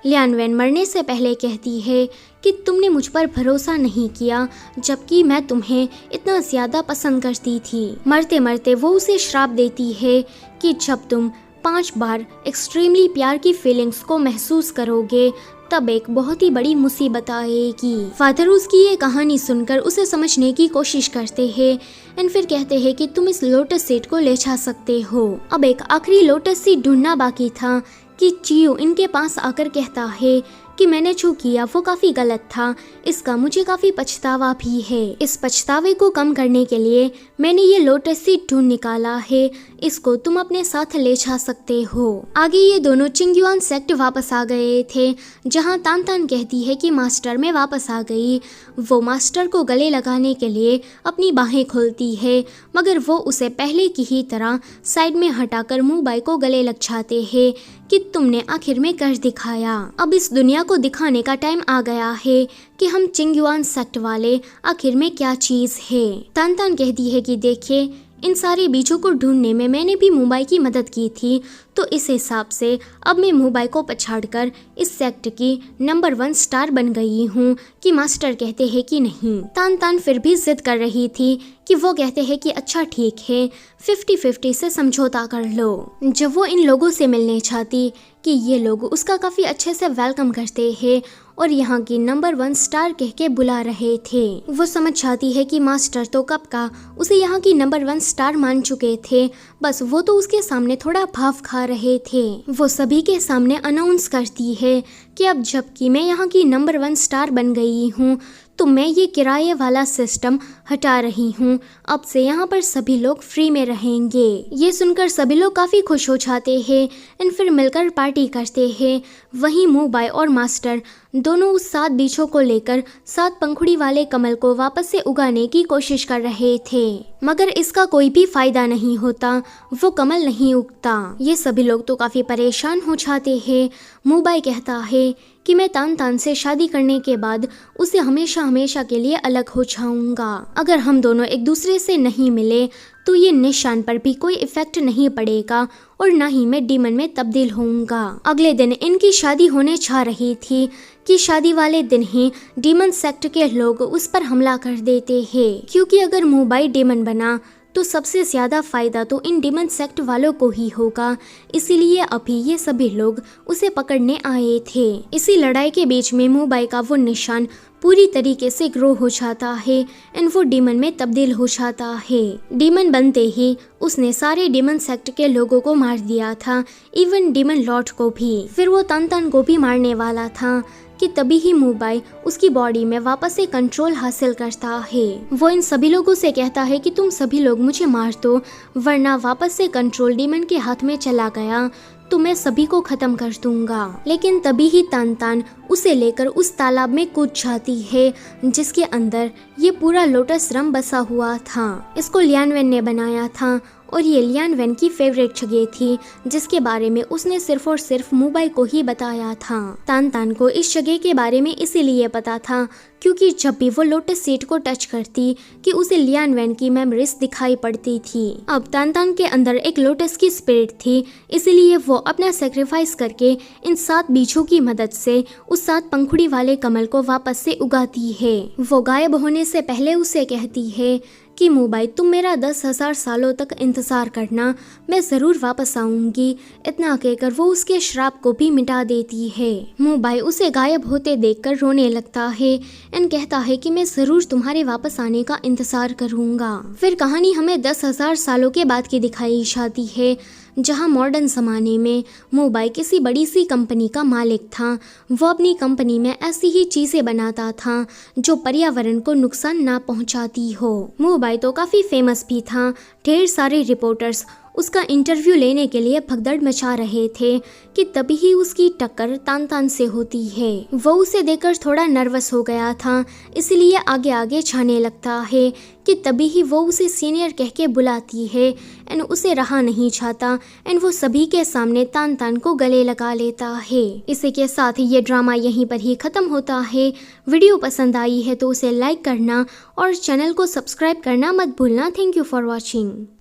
लियान वेन मरने से पहले कहती है कि तुमने मुझ पर भरोसा नहीं किया जबकि मैं तुम्हें इतना ज्यादा पसंद करती थी। मरते मरते वो उसे श्राप देती है कि जब तुम 5 बार एक्सट्रीमली प्यार की फीलिंग्स को महसूस करोगे तब एक बहुत ही बड़ी मुसीबत आएगी। फादर उसकी ये कहानी सुनकर उसे समझने की कोशिश करते हैं एंड फिर कहते हैं कि तुम इस लोटस सीड को ले जा सकते हो। अब एक आखिरी लोटस सीड ढूंढना बाकी था कि चियू इनके पास आकर कहता है कि मैंने जो किया वो काफी गलत था, इसका मुझे काफी पछतावा भी है। इस पछतावे को कम करने के लिए मैंने ये लोटस सीड ढूंढ निकाला है, इसको तुम अपने साथ ले जा सकते हो। आगे ये दोनों चिंगयुआन सेक्ट वापस आ गए थे, जहाँ तान तान कहती है कि मास्टर मैं वापस आ गई। वो मास्टर को गले लगाने के लिए अपनी बाहें खोलती है, मगर वो उसे पहले की ही तरह साइड में हटाकर मुबाई को गले लग जाते हैं कि तुमने आखिर में कर दिखाया। अब इस दुनिया को दिखाने का टाइम आ गया है कि हम चिंगयुआन सेक्ट वाले आखिर में क्या चीज है। तान तान कहती है कि देखिए, इन सारे बीजों को ढूंढने में मैंने भी मुबाई की मदद की थी, तो इस हिसाब से अब मैं मुबाई को पछाड़कर इस सेक्ट की नंबर 1 स्टार बन गई हूँ कि मास्टर कहते हैं कि नहीं। तान तान फिर भी जिद कर रही थी कि वो कहते हैं कि अच्छा ठीक है, 50-50 से समझौता कर लो। जब वो इन लोगों से मिलने चाहती कि ये लोग उसका काफ़ी अच्छे से वेलकम करते हैं और यहाँ की नंबर 1 स्टार कह के बुला रहे थे, वो समझ जाती है कि मास्टर तो कब का उसे यहाँ की नंबर 1 स्टार मान चुके थे, बस वो तो उसके सामने थोड़ा भाव खा रहे थे। वो सभी के सामने अनाउंस करती है कि अब जबकि मैं यहाँ की नंबर 1 स्टार बन गई हूँ, तो मैं ये किराए वाला सिस्टम हटा रही हूँ। अब से यहाँ पर सभी लोग फ्री में रहेंगे। ये सुनकर सभी लोग काफ़ी खुश हो जाते हैं एंड फिर मिलकर पार्टी करते हैं। वहीं मुबाई और मास्टर दोनों उस 7 बीजों को लेकर 7 पंखुड़ी वाले कमल को वापस से उगाने की कोशिश कर रहे थे, मगर इसका कोई भी फायदा नहीं होता, वो कमल नहीं उगता। ये सभी लोग तो काफ़ी परेशान हो जाते हैं। मुबाई कहता है कि मैं तान तान से शादी करने के बाद उसे हमेशा हमेशा के लिए अलग हो जाऊंगा। अगर हम दोनों एक दूसरे से नहीं मिले तो ये निशान पर भी कोई इफेक्ट नहीं पड़ेगा और ना ही मैं डीमन में तब्दील होऊंगा। अगले दिन इनकी शादी होने जा रही थी कि शादी वाले दिन ही डीमन सेक्ट के लोग उस पर हमला कर देते हैं, क्योंकि अगर मुबाई डीमन बना तो सबसे ज्यादा फायदा तो इन डीमन सेक्ट वालों को ही होगा। इसीलिए अभी ये सभी लोग उसे पकड़ने आए थे। इसी लड़ाई के बीच में मुबाई का वो निशान पूरी तरीके से ग्रो हो जाता है एंड वो डीमन में तब्दील हो जाता है। डीमन बनते ही उसने सारे डीमन सेक्ट के लोगों को मार दिया था, इवन डीमन लॉर्ड को भी। फिर वो तान तान को भी मारने वाला था कि तभी ही मुबाई उसकी बॉडी में वापस से कंट्रोल हासिल करता है। वो इन सभी लोगों से कहता है कि तुम सभी लोग मुझे मार दो, वरना वापस से कंट्रोल डीमन के हाथ में चला गया तो मैं सभी को खत्म कर दूंगा। लेकिन तभी ही तान तान उसे लेकर उस तालाब में कूद जाती है जिसके अंदर ये पूरा लोटस रम बसा हुआ था। इसको लियान वेन ने बनाया था और ये लियान वेन की फेवरेट जगह थी, जिसके बारे में उसने सिर्फ और सिर्फ मुबाई को ही बताया था। तान तान को इस जगह के बारे में इसीलिए पता था क्योंकि जब भी वो लोटस सीड को टच करती कि उसे लियान वेन की मेमोरीज दिखाई पड़ती थी। अब तान तान के अंदर एक लोटस की स्पिरिट थी, इसीलिए वो अपना सेक्रीफाइस करके इन 7 बीजों की मदद से उस 7 पंखुड़ी वाले कमल को वापस से उगाती है। वो गायब होने से पहले उसे कहती है कि मुबाई तुम मेरा 10,000 सालों तक इंतजार करना, मैं जरूर वापस आऊंगी। इतना कहकर वो उसके श्राप को भी मिटा देती है। मुबाई उसे गायब होते देखकर रोने लगता है एंड कहता है कि मैं जरूर तुम्हारे वापस आने का इंतजार करूंगा। फिर कहानी हमें 10,000 सालों के बाद की दिखाई जाती है, जहां मॉडर्न ज़माने में मुबाई किसी बड़ी सी कंपनी का मालिक था। वो अपनी कंपनी में ऐसी ही चीज़ें बनाता था जो पर्यावरण को नुकसान ना पहुंचाती हो। मुबाई तो काफ़ी फेमस भी था, ढेर सारे रिपोर्टर्स उसका इंटरव्यू लेने के लिए भगदड़ मचा रहे थे कि तभी ही उसकी टक्कर तान तान से होती है। वो उसे देखकर थोड़ा नर्वस हो गया था, इसलिए आगे आगे जाने लगता है कि तभी ही वो उसे सीनियर कह के बुलाती है एंड उसे रहा नहीं जाता एंड वो सभी के सामने तान तान को गले लगा लेता है। इसी के साथ ये ड्रामा यहीं पर ही खत्म होता है। वीडियो पसंद आई है तो उसे लाइक करना और चैनल को सब्सक्राइब करना मत भूलना। Thank you for watching.